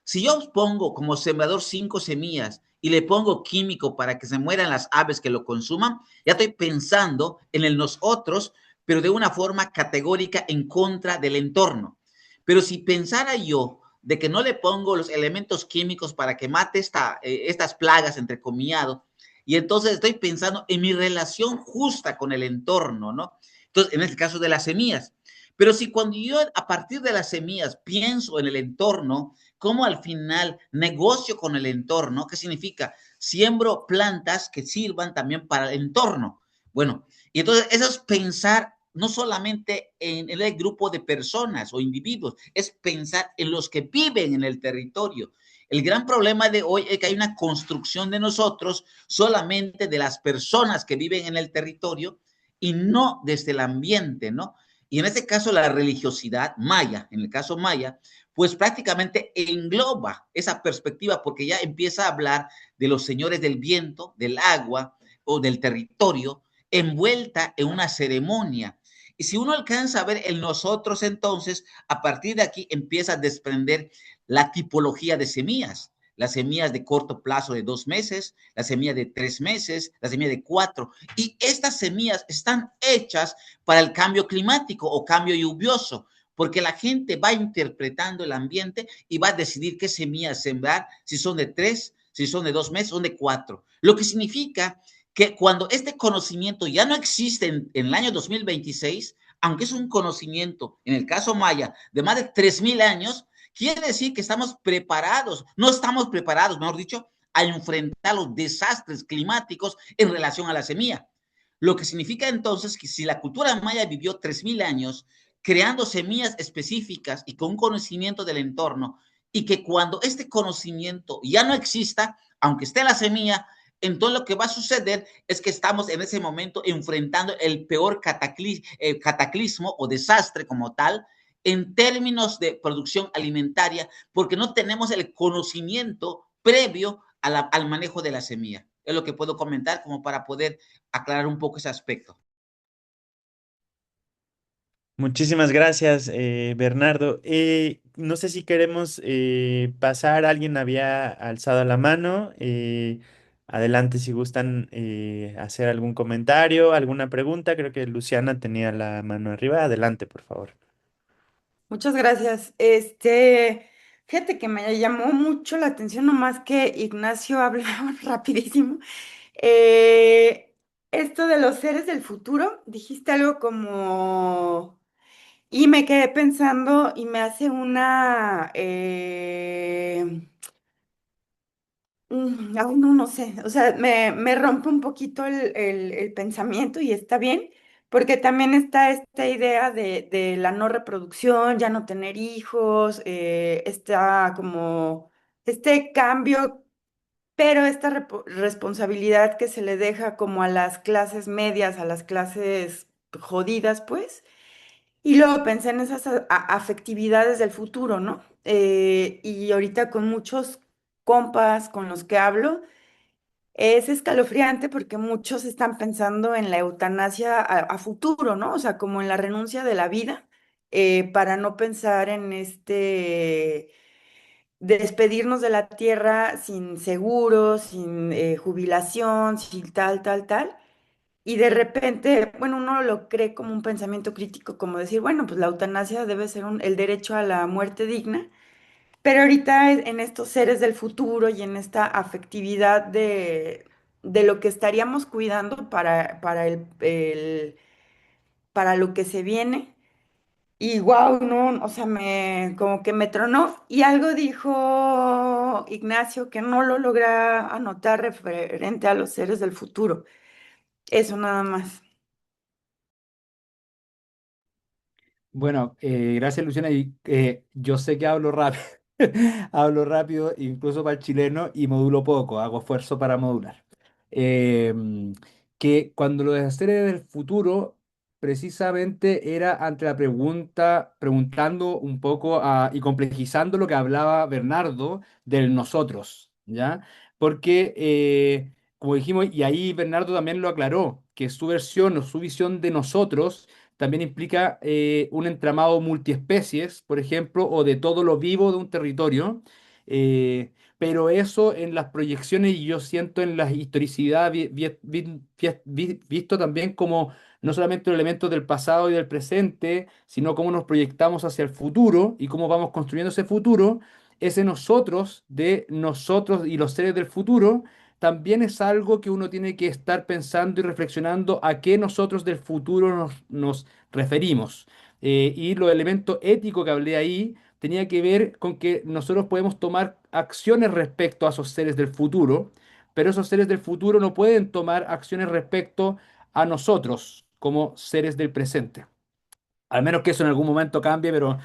B: Si yo pongo como sembrador 5 semillas y le pongo químico para que se mueran las aves que lo consuman, ya estoy pensando en el nosotros, pero de una forma categórica en contra del entorno. Pero si pensara yo de que no le pongo los elementos químicos para que mate estas plagas, entre comillado, y entonces estoy pensando en mi relación justa con el entorno, ¿no? Entonces, en este caso de las semillas. Pero si cuando yo a partir de las semillas pienso en el entorno, cómo al final negocio con el entorno, ¿qué significa? Siembro plantas que sirvan también para el entorno. Bueno, y entonces eso es pensar no solamente en el grupo de personas o individuos, es pensar en los que viven en el territorio. El gran problema de hoy es que hay una construcción de nosotros solamente de las personas que viven en el territorio y no desde el ambiente, ¿no? Y en este caso la religiosidad maya, en el caso maya, pues prácticamente engloba esa perspectiva porque ya empieza a hablar de los señores del viento, del agua o del territorio, envuelta en una ceremonia. Y si uno alcanza a ver el nosotros, entonces, a partir de aquí empieza a desprender la tipología de semillas. Las semillas de corto plazo de 2 meses, las semillas de 3 meses, las semillas de 4. Y estas semillas están hechas para el cambio climático o cambio lluvioso, porque la gente va interpretando el ambiente y va a decidir qué semillas sembrar, si son de 3, si son de 2 meses, son de 4. Lo que significa que cuando este conocimiento ya no existe en el año 2026, aunque es un conocimiento, en el caso maya, de más de 3,000 años, quiere decir que estamos preparados, no estamos preparados, mejor dicho, a enfrentar los desastres climáticos en relación a la semilla. Lo que significa entonces que si la cultura maya vivió 3,000 años creando semillas específicas y con un conocimiento del entorno, y que cuando este conocimiento ya no exista, aunque esté la semilla, entonces lo que va a suceder es que estamos en ese momento enfrentando el peor cataclismo o desastre como tal en términos de producción alimentaria, porque no tenemos el conocimiento previo al manejo de la semilla. Es lo que puedo comentar como para poder aclarar un poco ese aspecto.
A: Muchísimas gracias, Bernardo. No sé si queremos pasar, alguien había alzado la mano. Adelante si gustan hacer algún comentario, alguna pregunta. Creo que Luciana tenía la mano arriba. Adelante, por favor.
E: Muchas gracias. Fíjate que me llamó mucho la atención, nomás que Ignacio hablaba rapidísimo. Eh, Esto de los seres del futuro, dijiste algo como... Y me quedé pensando y me hace una... ay, no, no sé, o sea, me rompe un poquito el pensamiento y está bien, porque también está esta idea de la no reproducción, ya no tener hijos, está como este cambio, pero esta responsabilidad que se le deja como a las clases medias, a las clases jodidas, pues. Y luego pensé en esas afectividades del futuro, ¿no? Y ahorita con muchos compas con los que hablo, es escalofriante porque muchos están pensando en la eutanasia a futuro, ¿no? O sea, como en la renuncia de la vida, para no pensar en despedirnos de la tierra sin seguro, sin jubilación, sin tal, tal, tal. Y de repente, bueno, uno lo cree como un pensamiento crítico, como decir, bueno, pues la eutanasia debe ser el derecho a la muerte digna, pero ahorita en estos seres del futuro y en esta afectividad de lo que estaríamos cuidando para para lo que se viene. Y wow, no, o sea, como que me tronó. Y algo dijo Ignacio que no lo logra anotar referente a los seres del futuro. Eso nada más.
C: Bueno, gracias Luciana. Y, yo sé que hablo rápido, hablo rápido incluso para el chileno y modulo poco, hago esfuerzo para modular. Que cuando lo de hacer del futuro, precisamente era ante la pregunta, preguntando un poco y complejizando lo que hablaba Bernardo del nosotros, ¿ya? Porque, como dijimos, y ahí Bernardo también lo aclaró, que su versión o su visión de nosotros también implica un entramado multiespecies, por ejemplo, o de todo lo vivo de un territorio. Pero eso en las proyecciones y yo siento en la historicidad visto también como no solamente los elementos del pasado y del presente, sino cómo nos proyectamos hacia el futuro y cómo vamos construyendo ese futuro, ese nosotros de nosotros y los seres del futuro, también es algo que uno tiene que estar pensando y reflexionando a qué nosotros del futuro nos referimos. Y los elementos éticos que hablé ahí tenía que ver con que nosotros podemos tomar acciones respecto a esos seres del futuro, pero esos seres del futuro no pueden tomar acciones respecto a nosotros como seres del presente. Al menos que eso en algún momento cambie, pero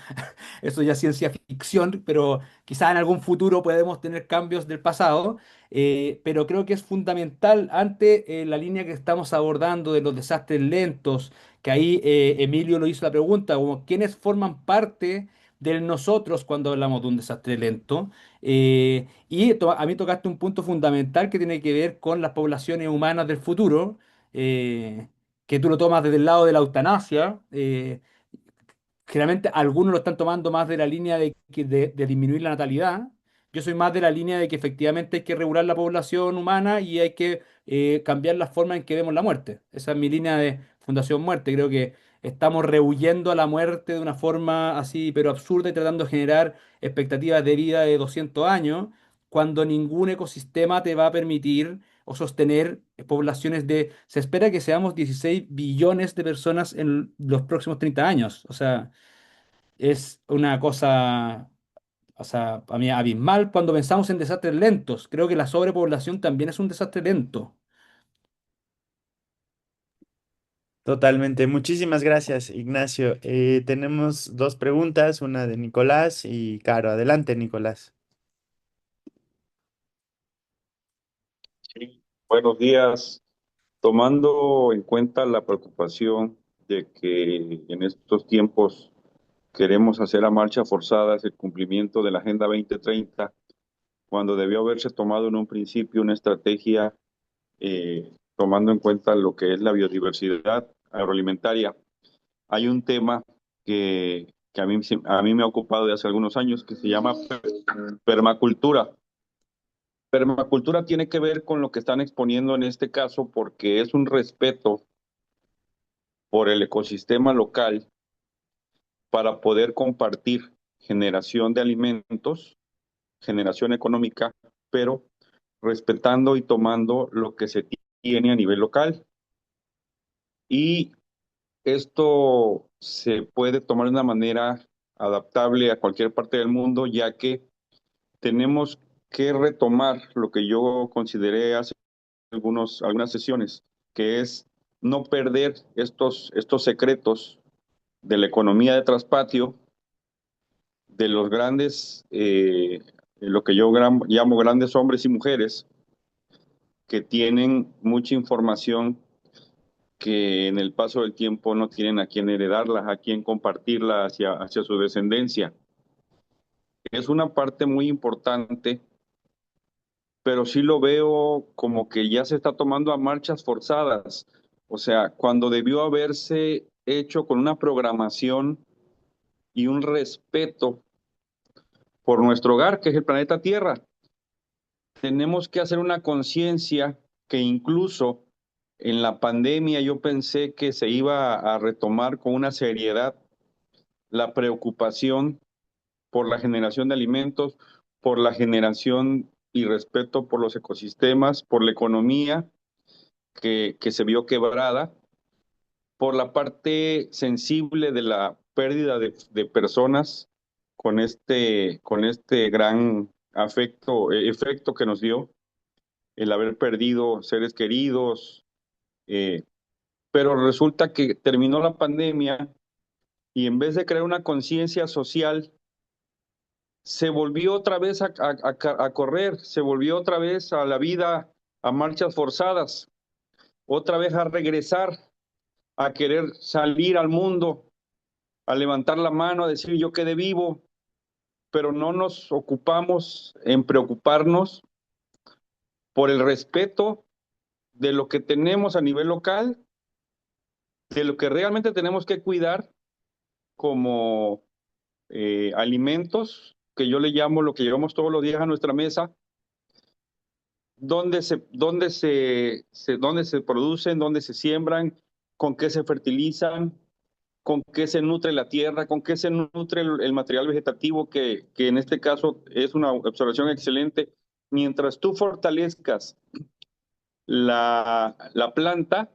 C: eso ya es ciencia ficción, pero quizá en algún futuro podemos tener cambios del pasado, pero creo que es fundamental ante la línea que estamos abordando de los desastres lentos, que ahí Emilio lo hizo la pregunta, como quiénes forman parte del nosotros cuando hablamos de un desastre lento. A mí tocaste un punto fundamental que tiene que ver con las poblaciones humanas del futuro, que tú lo tomas desde el lado de la eutanasia. Generalmente algunos lo están tomando más de la línea de disminuir la natalidad. Yo soy más de la línea de que efectivamente hay que regular la población humana y hay que cambiar la forma en que vemos la muerte. Esa es mi línea de Fundación Muerte. Creo que estamos rehuyendo a la muerte de una forma así, pero absurda y tratando de generar expectativas de vida de 200 años, cuando ningún ecosistema te va a permitir o sostener poblaciones de... Se espera que seamos 16 billones de personas en los próximos 30 años. O sea, es una cosa, o sea, a mí abismal cuando pensamos en desastres lentos. Creo que la sobrepoblación también es un desastre lento.
A: Totalmente. Muchísimas gracias, Ignacio. Tenemos dos preguntas, una de Nicolás y Caro. Adelante, Nicolás.
F: Sí, buenos días. Tomando en cuenta la preocupación de que en estos tiempos queremos hacer a marcha forzadas el cumplimiento de la Agenda 2030, cuando debió haberse tomado en un principio una estrategia tomando en cuenta lo que es la biodiversidad agroalimentaria. Hay un tema que a mí me ha ocupado de hace algunos años que se llama permacultura. Permacultura tiene que ver con lo que están exponiendo en este caso porque es un respeto por el ecosistema local para poder compartir generación de alimentos, generación económica, pero respetando y tomando lo que se tiene a nivel local. Y esto se puede tomar de una manera adaptable a cualquier parte del mundo, ya que tenemos que retomar lo que yo consideré hace algunas sesiones, que es no perder estos secretos de la economía de traspatio, de los grandes, lo que yo llamo grandes hombres y mujeres, que tienen mucha información que en el paso del tiempo no tienen a quién heredarla, a quién compartirla hacia su descendencia. Es una parte muy importante, pero sí lo veo como que ya se está tomando a marchas forzadas. O sea, cuando debió haberse hecho con una programación y un respeto por nuestro hogar, que es el planeta Tierra. Tenemos que hacer una conciencia que incluso en la pandemia yo pensé que se iba a retomar con una seriedad la preocupación por la generación de alimentos, por la generación y respeto por los ecosistemas, por la economía que se vio quebrada, por la parte sensible de la pérdida de personas con este gran efecto que nos dio el haber perdido seres queridos, eh, pero resulta que terminó la pandemia y en vez de crear una conciencia social, se volvió otra vez a correr, se volvió otra vez a la vida, a marchas forzadas, otra vez a regresar a querer salir al mundo, a levantar la mano, a decir yo quedé vivo, pero no nos ocupamos en preocuparnos por el respeto de lo que tenemos a nivel local, de lo que realmente tenemos que cuidar como alimentos, que yo le llamo lo que llevamos todos los días a nuestra mesa, dónde se producen, dónde se siembran, con qué se fertilizan, con qué se nutre la tierra, con qué se nutre el material vegetativo, que en este caso es una observación excelente. Mientras tú fortalezcas la planta,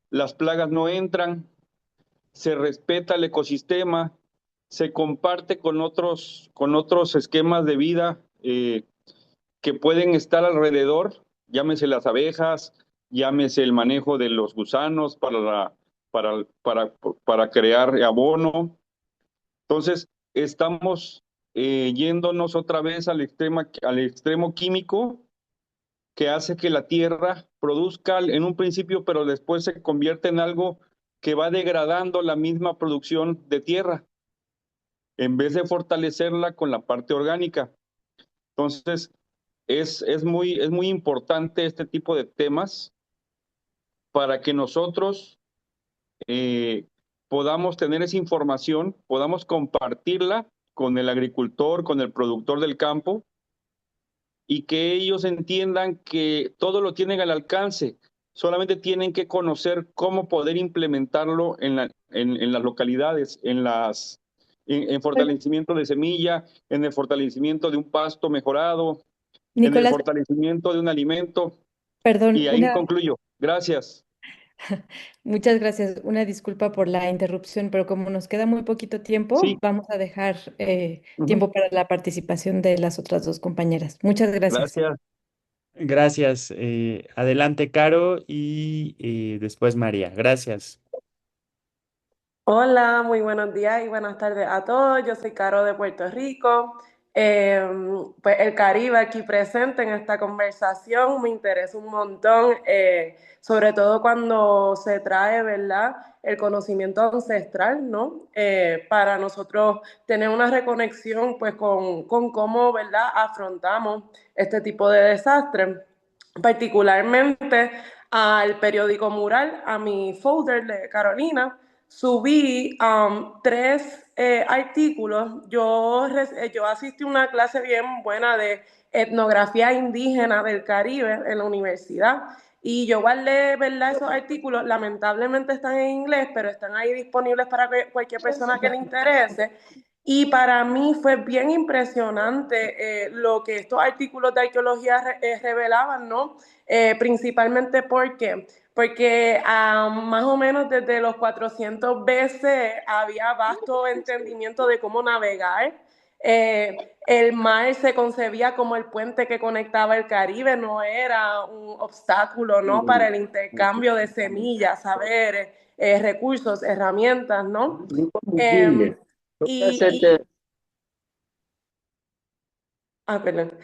F: las plagas no entran, se respeta el ecosistema, se comparte con otros esquemas de vida que pueden estar alrededor, llámese las abejas, llámese el manejo de los gusanos para crear abono. Entonces, estamos yéndonos otra vez al extremo químico que hace que la tierra produzca en un principio, pero después se convierte en algo que va degradando la misma producción de tierra, en vez de fortalecerla con la parte orgánica. Entonces, es muy importante este tipo de temas para que nosotros podamos tener esa información, podamos compartirla con el agricultor, con el productor del campo, y que ellos entiendan que todo lo tienen al alcance. Solamente tienen que conocer cómo poder implementarlo en las localidades, en fortalecimiento de semilla, en el fortalecimiento de un pasto mejorado, en el
G: Nicolás,
F: fortalecimiento de un alimento.
G: perdón,
F: Y ahí concluyo. Gracias.
G: muchas gracias. Una disculpa por la interrupción, pero como nos queda muy poquito tiempo,
F: Sí.
G: vamos a dejar tiempo para la participación de las otras dos compañeras. Muchas gracias.
F: Gracias.
A: Gracias. Adelante, Caro, y después María. Gracias.
H: Hola, muy buenos días y buenas tardes a todos. Yo soy Caro de Puerto Rico. Pues el Caribe aquí presente en esta conversación me interesa un montón, sobre todo cuando se trae, ¿verdad?, el conocimiento ancestral, ¿no? Para nosotros tener una reconexión, pues, con cómo, ¿verdad?, afrontamos este tipo de desastres. Particularmente al periódico Mural, a mi folder de Carolina, subí 3 artículos. Yo asistí a una clase bien buena de etnografía indígena del Caribe en la universidad y yo guardé, ¿verdad?, esos artículos. Lamentablemente están en inglés, pero están ahí disponibles para cualquier persona que le interese. Y para mí fue bien impresionante lo que estos artículos de arqueología revelaban, ¿no? Principalmente porque más o menos desde los 400 BC había vasto entendimiento de cómo navegar. El mar se concebía como el puente que conectaba el Caribe, no era un obstáculo, ¿no?, para el intercambio de semillas, saberes, recursos, herramientas, ¿no? Y perdón.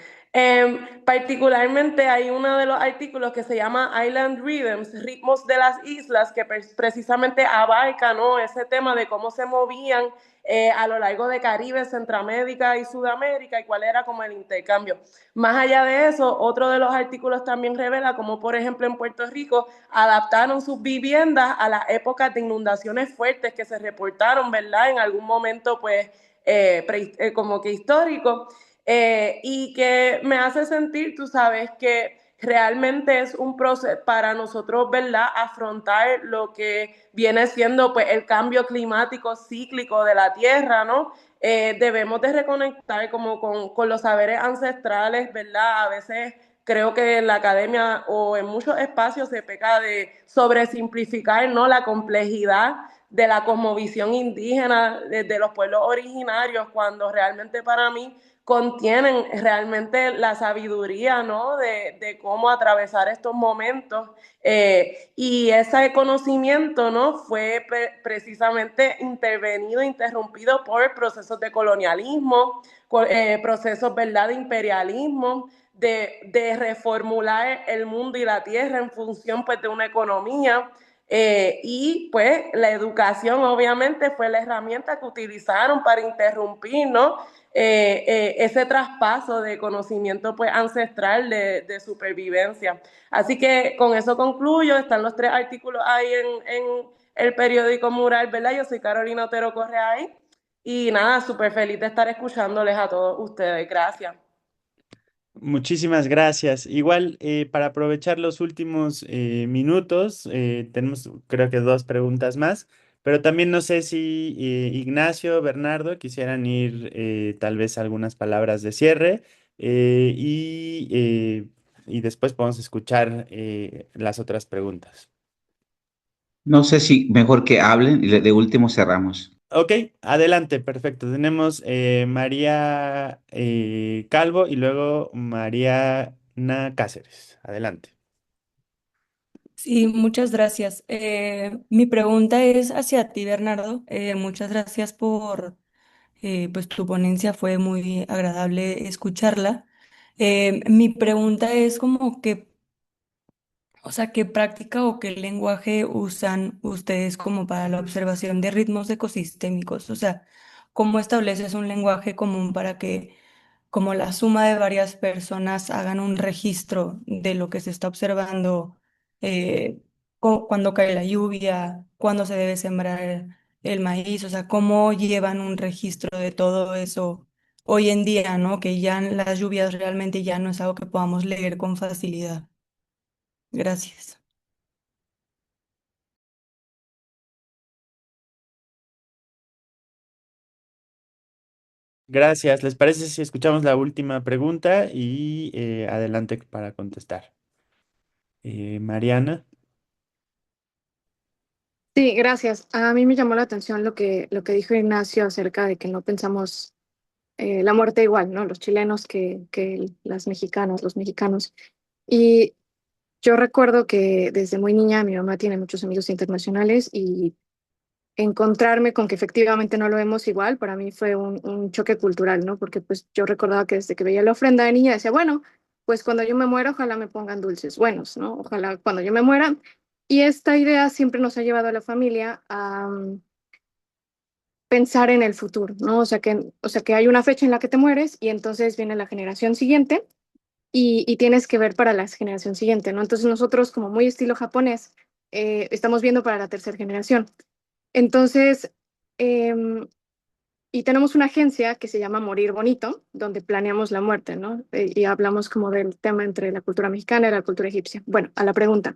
H: Particularmente hay uno de los artículos que se llama Island Rhythms, ritmos de las islas, que precisamente abarca, ¿no?, ese tema de cómo se movían a lo largo de Caribe, Centroamérica y Sudamérica y cuál era como el intercambio. Más allá de eso, otro de los artículos también revela cómo, por ejemplo, en Puerto Rico adaptaron sus viviendas a las épocas de inundaciones fuertes que se reportaron, ¿verdad?, en algún momento, pues, como que histórico. Y que me hace sentir, tú sabes, que realmente es un proceso para nosotros, ¿verdad?, afrontar lo que viene siendo, pues, el cambio climático cíclico de la Tierra, ¿no? Debemos de reconectar como con los saberes ancestrales, ¿verdad? A veces creo que en la academia o en muchos espacios se peca de sobresimplificar, ¿no?, la complejidad de la cosmovisión indígena de los pueblos originarios, cuando realmente para mí contienen realmente la sabiduría, ¿no?, de cómo atravesar estos momentos. Y ese conocimiento, ¿no?, fue precisamente interrumpido por procesos de colonialismo, procesos, ¿verdad?, de imperialismo, de reformular el mundo y la tierra en función, pues, de una economía. Y pues la educación obviamente fue la herramienta que utilizaron para interrumpir, ¿no? Ese traspaso de conocimiento pues ancestral de supervivencia. Así que con eso concluyo, están los 3 artículos ahí en el periódico Mural, ¿verdad? Yo soy Carolina Otero Correa ahí. Y nada, súper feliz de estar escuchándoles a todos ustedes. Gracias.
A: Muchísimas gracias. Igual, para aprovechar los últimos minutos, tenemos creo que 2 preguntas más, pero también no sé si Ignacio, Bernardo quisieran ir tal vez a algunas palabras de cierre y después podemos escuchar las otras preguntas.
B: No sé si mejor que hablen y de último cerramos.
A: Ok, adelante, perfecto. Tenemos María Calvo y luego Mariana Cáceres. Adelante.
I: Sí, muchas gracias. Mi pregunta es hacia ti, Bernardo. Muchas gracias por pues tu ponencia, fue muy agradable escucharla. Mi pregunta es como que, o sea, ¿qué práctica o qué lenguaje usan ustedes como para la observación de ritmos ecosistémicos? O sea, ¿cómo estableces un lenguaje común para que como la suma de varias personas hagan un registro de lo que se está observando, eh, cuando cae la lluvia, cuándo se debe sembrar el maíz, o sea, cómo llevan un registro de todo eso hoy en día, ¿no? Que ya las lluvias realmente ya no es algo que podamos leer con facilidad. Gracias.
A: Gracias. ¿Les parece si escuchamos la última pregunta y adelante para contestar? Mariana.
J: Sí, gracias. A mí me llamó la atención lo que dijo Ignacio acerca de que no pensamos la muerte igual, ¿no? Los chilenos que las mexicanas, los mexicanos. Y yo recuerdo que desde muy niña mi mamá tiene muchos amigos internacionales y encontrarme con que efectivamente no lo vemos igual, para mí fue un choque cultural, ¿no? Porque pues yo recordaba que desde que veía la ofrenda de niña decía, bueno, pues cuando yo me muera, ojalá me pongan dulces buenos, ¿no? Ojalá cuando yo me muera. Y esta idea siempre nos ha llevado a la familia a pensar en el futuro, ¿no? O sea que hay una fecha en la que te mueres y entonces viene la generación siguiente y tienes que ver para la generación siguiente, ¿no? Entonces nosotros, como muy estilo japonés, estamos viendo para la tercera generación. Entonces, em, y tenemos una agencia que se llama Morir Bonito, donde planeamos la muerte, ¿no? Y hablamos como del tema entre la cultura mexicana y la cultura egipcia. Bueno, a la pregunta.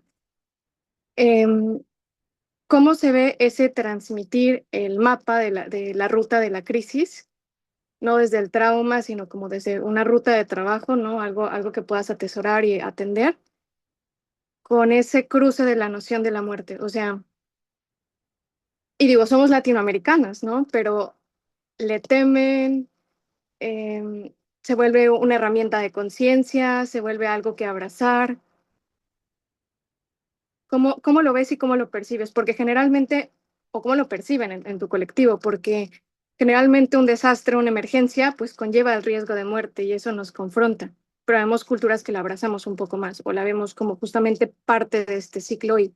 J: Em, ¿Cómo se ve ese transmitir el mapa de la ruta de la crisis? No desde el trauma, sino como desde una ruta de trabajo, ¿no? Algo que puedas atesorar y atender con ese cruce de la noción de la muerte. O sea, y digo, somos latinoamericanas, ¿no? Pero le temen, se vuelve una herramienta de conciencia, se vuelve algo que abrazar. ¿Cómo lo ves y cómo lo percibes? Porque generalmente, o cómo lo perciben en tu colectivo, porque generalmente un desastre, una emergencia, pues conlleva el riesgo de muerte y eso nos confronta. Pero vemos culturas que la abrazamos un poco más o la vemos como justamente parte de este ciclo y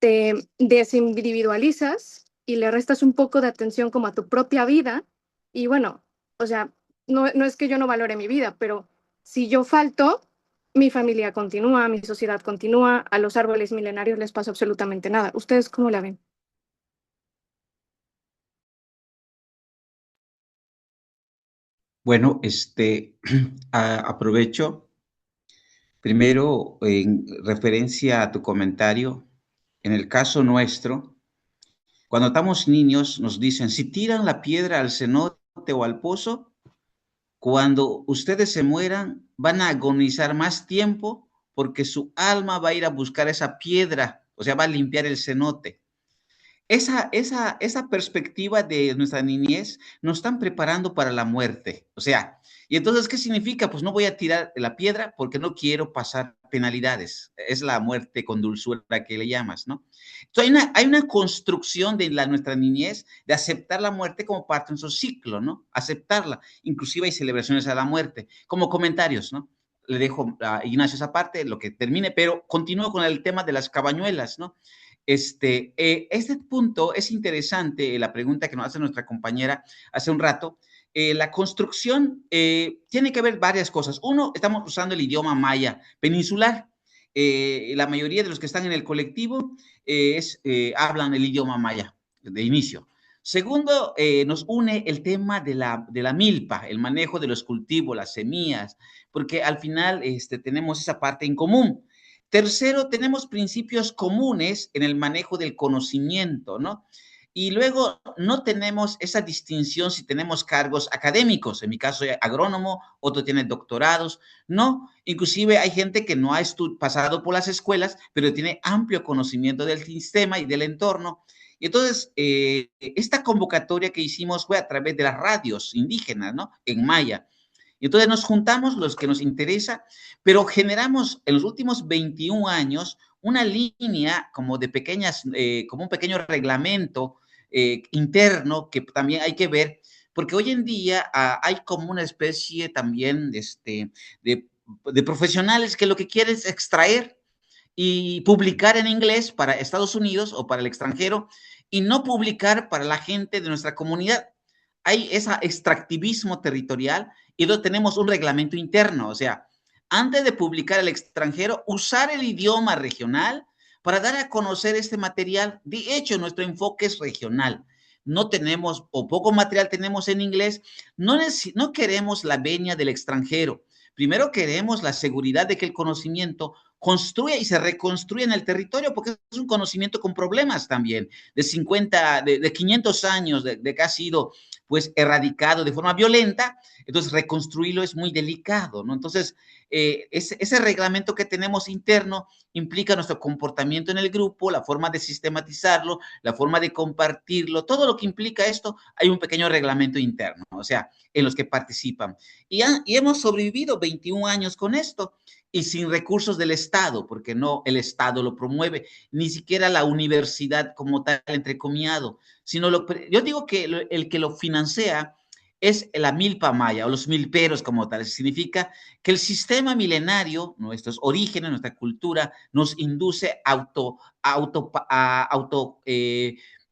J: te desindividualizas y le restas un poco de atención como a tu propia vida. Y bueno, o sea, no es que yo no valore mi vida, pero si yo falto, mi familia continúa, mi sociedad continúa, a los árboles milenarios les pasa absolutamente nada. ¿Ustedes cómo la ven?
B: Bueno, aprovecho primero en referencia a tu comentario. En el caso nuestro, cuando estamos niños, nos dicen, si tiran la piedra al cenote o al pozo, cuando ustedes se mueran, van a agonizar más tiempo porque su alma va a ir a buscar esa piedra, o sea, va a limpiar el cenote. Esa perspectiva de nuestra niñez nos están preparando para la muerte. O sea, y entonces, ¿qué significa? Pues no voy a tirar la piedra porque no quiero pasar penalidades. Es la muerte con dulzura que le llamas, ¿no? Entonces, hay una construcción de nuestra niñez de aceptar la muerte como parte de nuestro ciclo, ¿no? Aceptarla. Inclusive hay celebraciones a la muerte, como comentarios, ¿no? Le dejo a Ignacio esa parte, lo que termine, pero continúo con el tema de las cabañuelas, ¿no? Este punto es interesante, la pregunta que nos hace nuestra compañera hace un rato. La construcción tiene que ver varias cosas. Uno, estamos usando el idioma maya peninsular. La mayoría de los que están en el colectivo hablan el idioma maya de inicio. Segundo, nos une el tema de la milpa, el manejo de los cultivos, las semillas, porque al final tenemos esa parte en común. Tercero, tenemos principios comunes en el manejo del conocimiento, ¿no? Y luego no tenemos esa distinción si tenemos cargos académicos. En mi caso, soy agrónomo, otro tiene doctorados. No, inclusive hay gente que no ha pasado por las escuelas, pero tiene amplio conocimiento del sistema y del entorno. Y entonces, esta convocatoria que hicimos fue a través de las radios indígenas, ¿no? En maya. Y entonces nos juntamos los que nos interesa, pero generamos en los últimos 21 años una línea como de pequeñas, como un pequeño reglamento interno que también hay que ver, porque hoy en día hay como una especie también de profesionales que lo que quieren es extraer y publicar en inglés para Estados Unidos o para el extranjero y no publicar para la gente de nuestra comunidad. Hay ese extractivismo territorial y luego tenemos un reglamento interno, o sea, antes de publicar al extranjero, usar el idioma regional para dar a conocer este material. De hecho, nuestro enfoque es regional. No tenemos, o poco material tenemos en inglés, no queremos la venia del extranjero. Primero queremos la seguridad de que el conocimiento construya y se reconstruya en el territorio, porque es un conocimiento con problemas también, de 500 años de que ha sido pues erradicado de forma violenta, entonces reconstruirlo es muy delicado, ¿no? Entonces, ese reglamento que tenemos interno implica nuestro comportamiento en el grupo, la forma de sistematizarlo, la forma de compartirlo, todo lo que implica esto, hay un pequeño reglamento interno, o sea, en los que participan. Y hemos sobrevivido 21 años con esto y sin recursos del Estado, porque no el Estado lo promueve, ni siquiera la universidad como tal, entrecomillado, sino yo digo que el que lo financia es la milpa maya o los milperos como tal. Significa que el sistema milenario, nuestros orígenes, nuestra cultura, nos induce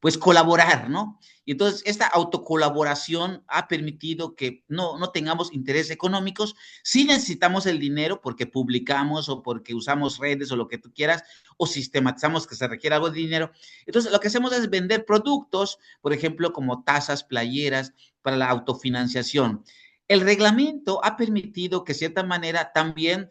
B: pues colaborar, ¿no? Y entonces esta autocolaboración ha permitido que no tengamos intereses económicos. Sí necesitamos el dinero porque publicamos o porque usamos redes o lo que tú quieras, o sistematizamos que se requiere algo de dinero. Entonces lo que hacemos es vender productos, por ejemplo, como tazas, playeras, para la autofinanciación. El reglamento ha permitido que, de cierta manera, también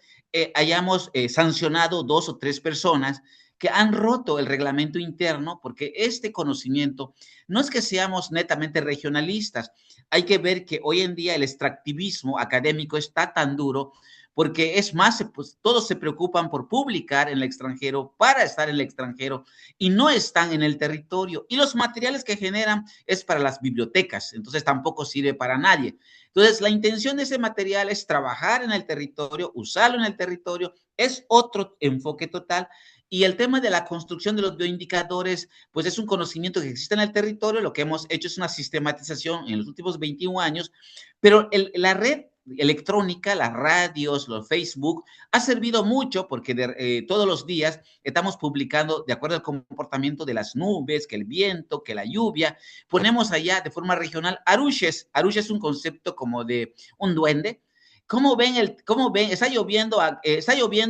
B: hayamos sancionado 2 o 3 personas que han roto el reglamento interno, porque este conocimiento no es que seamos netamente regionalistas, hay que ver que hoy en día el extractivismo académico está tan duro porque es más, pues todos se preocupan por publicar en el extranjero, para estar en el extranjero y no están en el territorio. Y los materiales que generan es para las bibliotecas, entonces tampoco sirve para nadie. Entonces, la intención de ese material es trabajar en el territorio, usarlo en el territorio, es otro enfoque total. Y el tema de la construcción de los bioindicadores, pues es un conocimiento que existe en el territorio. Lo que hemos hecho es una sistematización en los últimos 21 años, pero la red electrónica, las radios, los Facebook, ha servido mucho porque todos los días estamos publicando de acuerdo al comportamiento de las nubes, que el viento, que la lluvia. Ponemos allá de forma regional arushes. Arushes es un concepto como de un duende. ¿Cómo ven? Está lloviendo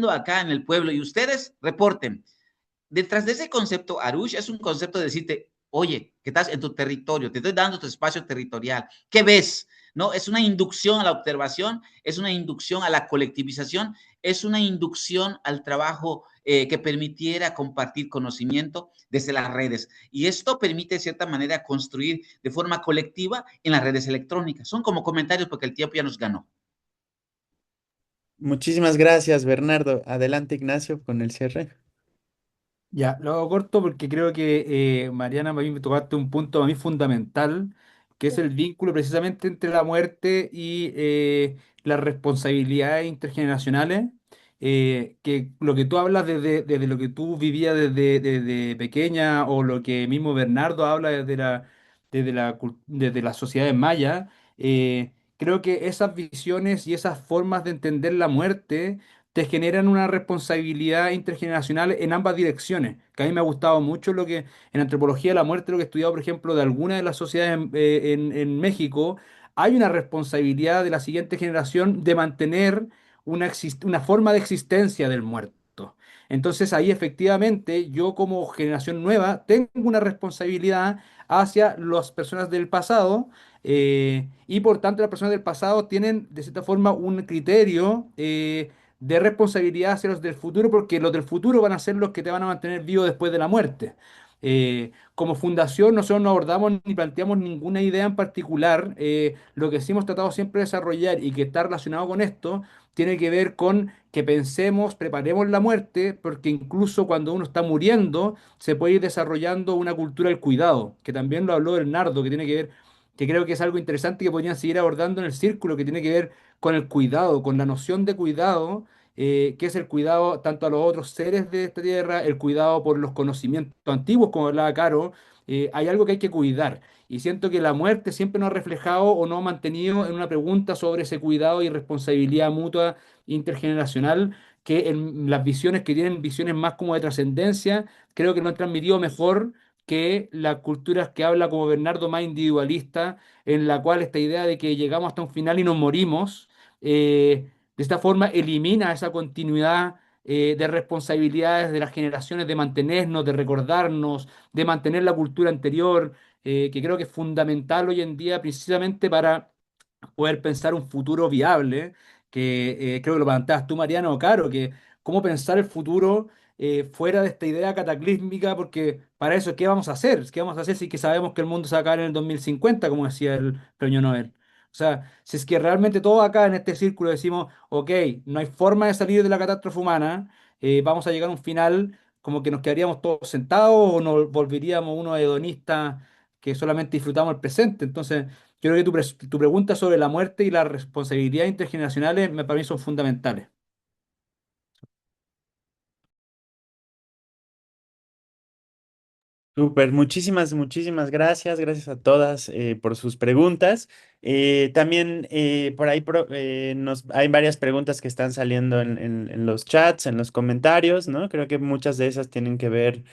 B: acá en el pueblo y ustedes reporten. Detrás de ese concepto, Arush es un concepto de decirte, oye, que estás en tu territorio, te estoy dando tu espacio territorial, ¿qué ves? ¿No? Es una inducción a la observación, es una inducción a la colectivización, es una inducción al trabajo que permitiera compartir conocimiento desde las redes. Y esto permite, de cierta manera, construir de forma colectiva en las redes electrónicas. Son como comentarios porque el tiempo ya nos ganó.
A: Muchísimas gracias, Bernardo. Adelante, Ignacio, con el cierre.
C: Ya, lo hago corto porque creo que Mariana, me tocaste un punto a mí fundamental, que es el vínculo precisamente entre la muerte y las responsabilidades intergeneracionales, que lo que tú hablas desde lo que tú vivías desde pequeña o lo que mismo Bernardo habla desde las sociedades mayas, creo que esas visiones y esas formas de entender la muerte te generan una responsabilidad intergeneracional en ambas direcciones, que a mí me ha gustado mucho lo que en antropología de la muerte, lo que he estudiado, por ejemplo, de algunas de las sociedades en México, hay una responsabilidad de la siguiente generación de mantener una forma de existencia del muerto. Entonces ahí efectivamente yo como generación nueva tengo una responsabilidad hacia las personas del pasado, y por tanto las personas del pasado tienen de cierta forma un criterio de responsabilidad hacia los del futuro, porque los del futuro van a ser los que te van a mantener vivo después de la muerte. Como fundación, nosotros no abordamos ni planteamos ninguna idea en particular. Lo que sí hemos tratado siempre de desarrollar y que está relacionado con esto tiene que ver con que pensemos, preparemos la muerte, porque incluso cuando uno está muriendo, se puede ir desarrollando una cultura del cuidado, que también lo habló Bernardo, que tiene que ver, que creo que es algo interesante que podrían seguir abordando en el círculo, que tiene que ver con el cuidado, con la noción de cuidado, que es el cuidado tanto a los otros seres de esta tierra, el cuidado por los conocimientos antiguos, como hablaba Caro. Hay algo que hay que cuidar. Y siento que la muerte siempre nos ha reflejado o nos ha mantenido en una pregunta sobre ese cuidado y responsabilidad mutua intergeneracional, que en las visiones que tienen visiones más como de trascendencia, creo que nos han transmitido mejor que las culturas que habla como Bernardo más individualista, en la cual esta idea de que llegamos hasta un final y nos morimos, de esta forma elimina esa continuidad de responsabilidades de las generaciones de mantenernos, de recordarnos, de mantener la cultura anterior, que creo que es fundamental hoy en día precisamente para poder pensar un futuro viable, que creo que lo planteas tú, Mariano, Caro, que cómo pensar el futuro fuera de esta idea cataclísmica, porque para eso, ¿qué vamos a hacer? ¿Qué vamos a hacer si que sabemos que el mundo se va a acabar en el 2050, como decía el premio Nobel? O sea, si es que realmente todos acá en este círculo decimos, ok, no hay forma de salir de la catástrofe humana, vamos a llegar a un final como que nos quedaríamos todos sentados o nos volveríamos unos hedonistas que solamente disfrutamos el presente. Entonces, yo creo que tu pregunta sobre la muerte y las responsabilidades intergeneracionales para mí son fundamentales.
A: Súper, muchísimas gracias, gracias a todas por sus preguntas. También por ahí hay varias preguntas que están saliendo en los chats, en los comentarios, ¿no? Creo que muchas de esas tienen que ver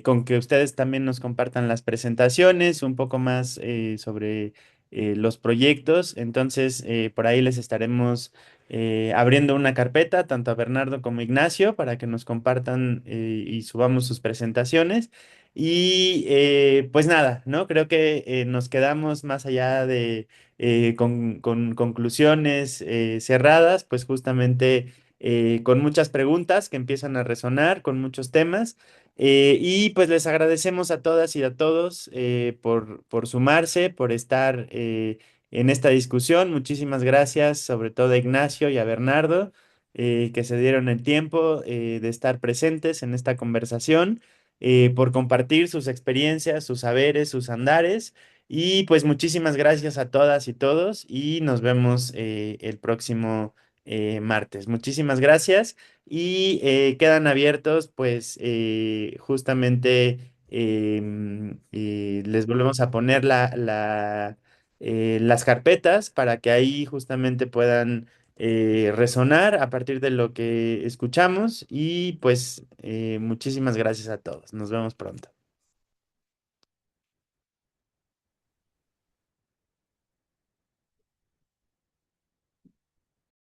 A: con que ustedes también nos compartan las presentaciones, un poco más sobre los proyectos. Entonces, por ahí les estaremos abriendo una carpeta, tanto a Bernardo como a Ignacio, para que nos compartan y subamos sus presentaciones. Y pues nada, ¿no? Creo que nos quedamos más allá de con conclusiones cerradas, pues justamente con muchas preguntas que empiezan a resonar, con muchos temas. Y pues les agradecemos a todas y a todos por sumarse, por estar en esta discusión. Muchísimas gracias, sobre todo a Ignacio y a Bernardo, que se dieron el tiempo de estar presentes en esta conversación, por compartir sus experiencias, sus saberes, sus andares. Y pues muchísimas gracias a todas y todos y nos vemos el próximo martes. Muchísimas gracias y quedan abiertos pues justamente les volvemos a poner las carpetas para que ahí justamente puedan resonar a partir de lo que escuchamos y pues muchísimas gracias a todos. Nos vemos pronto.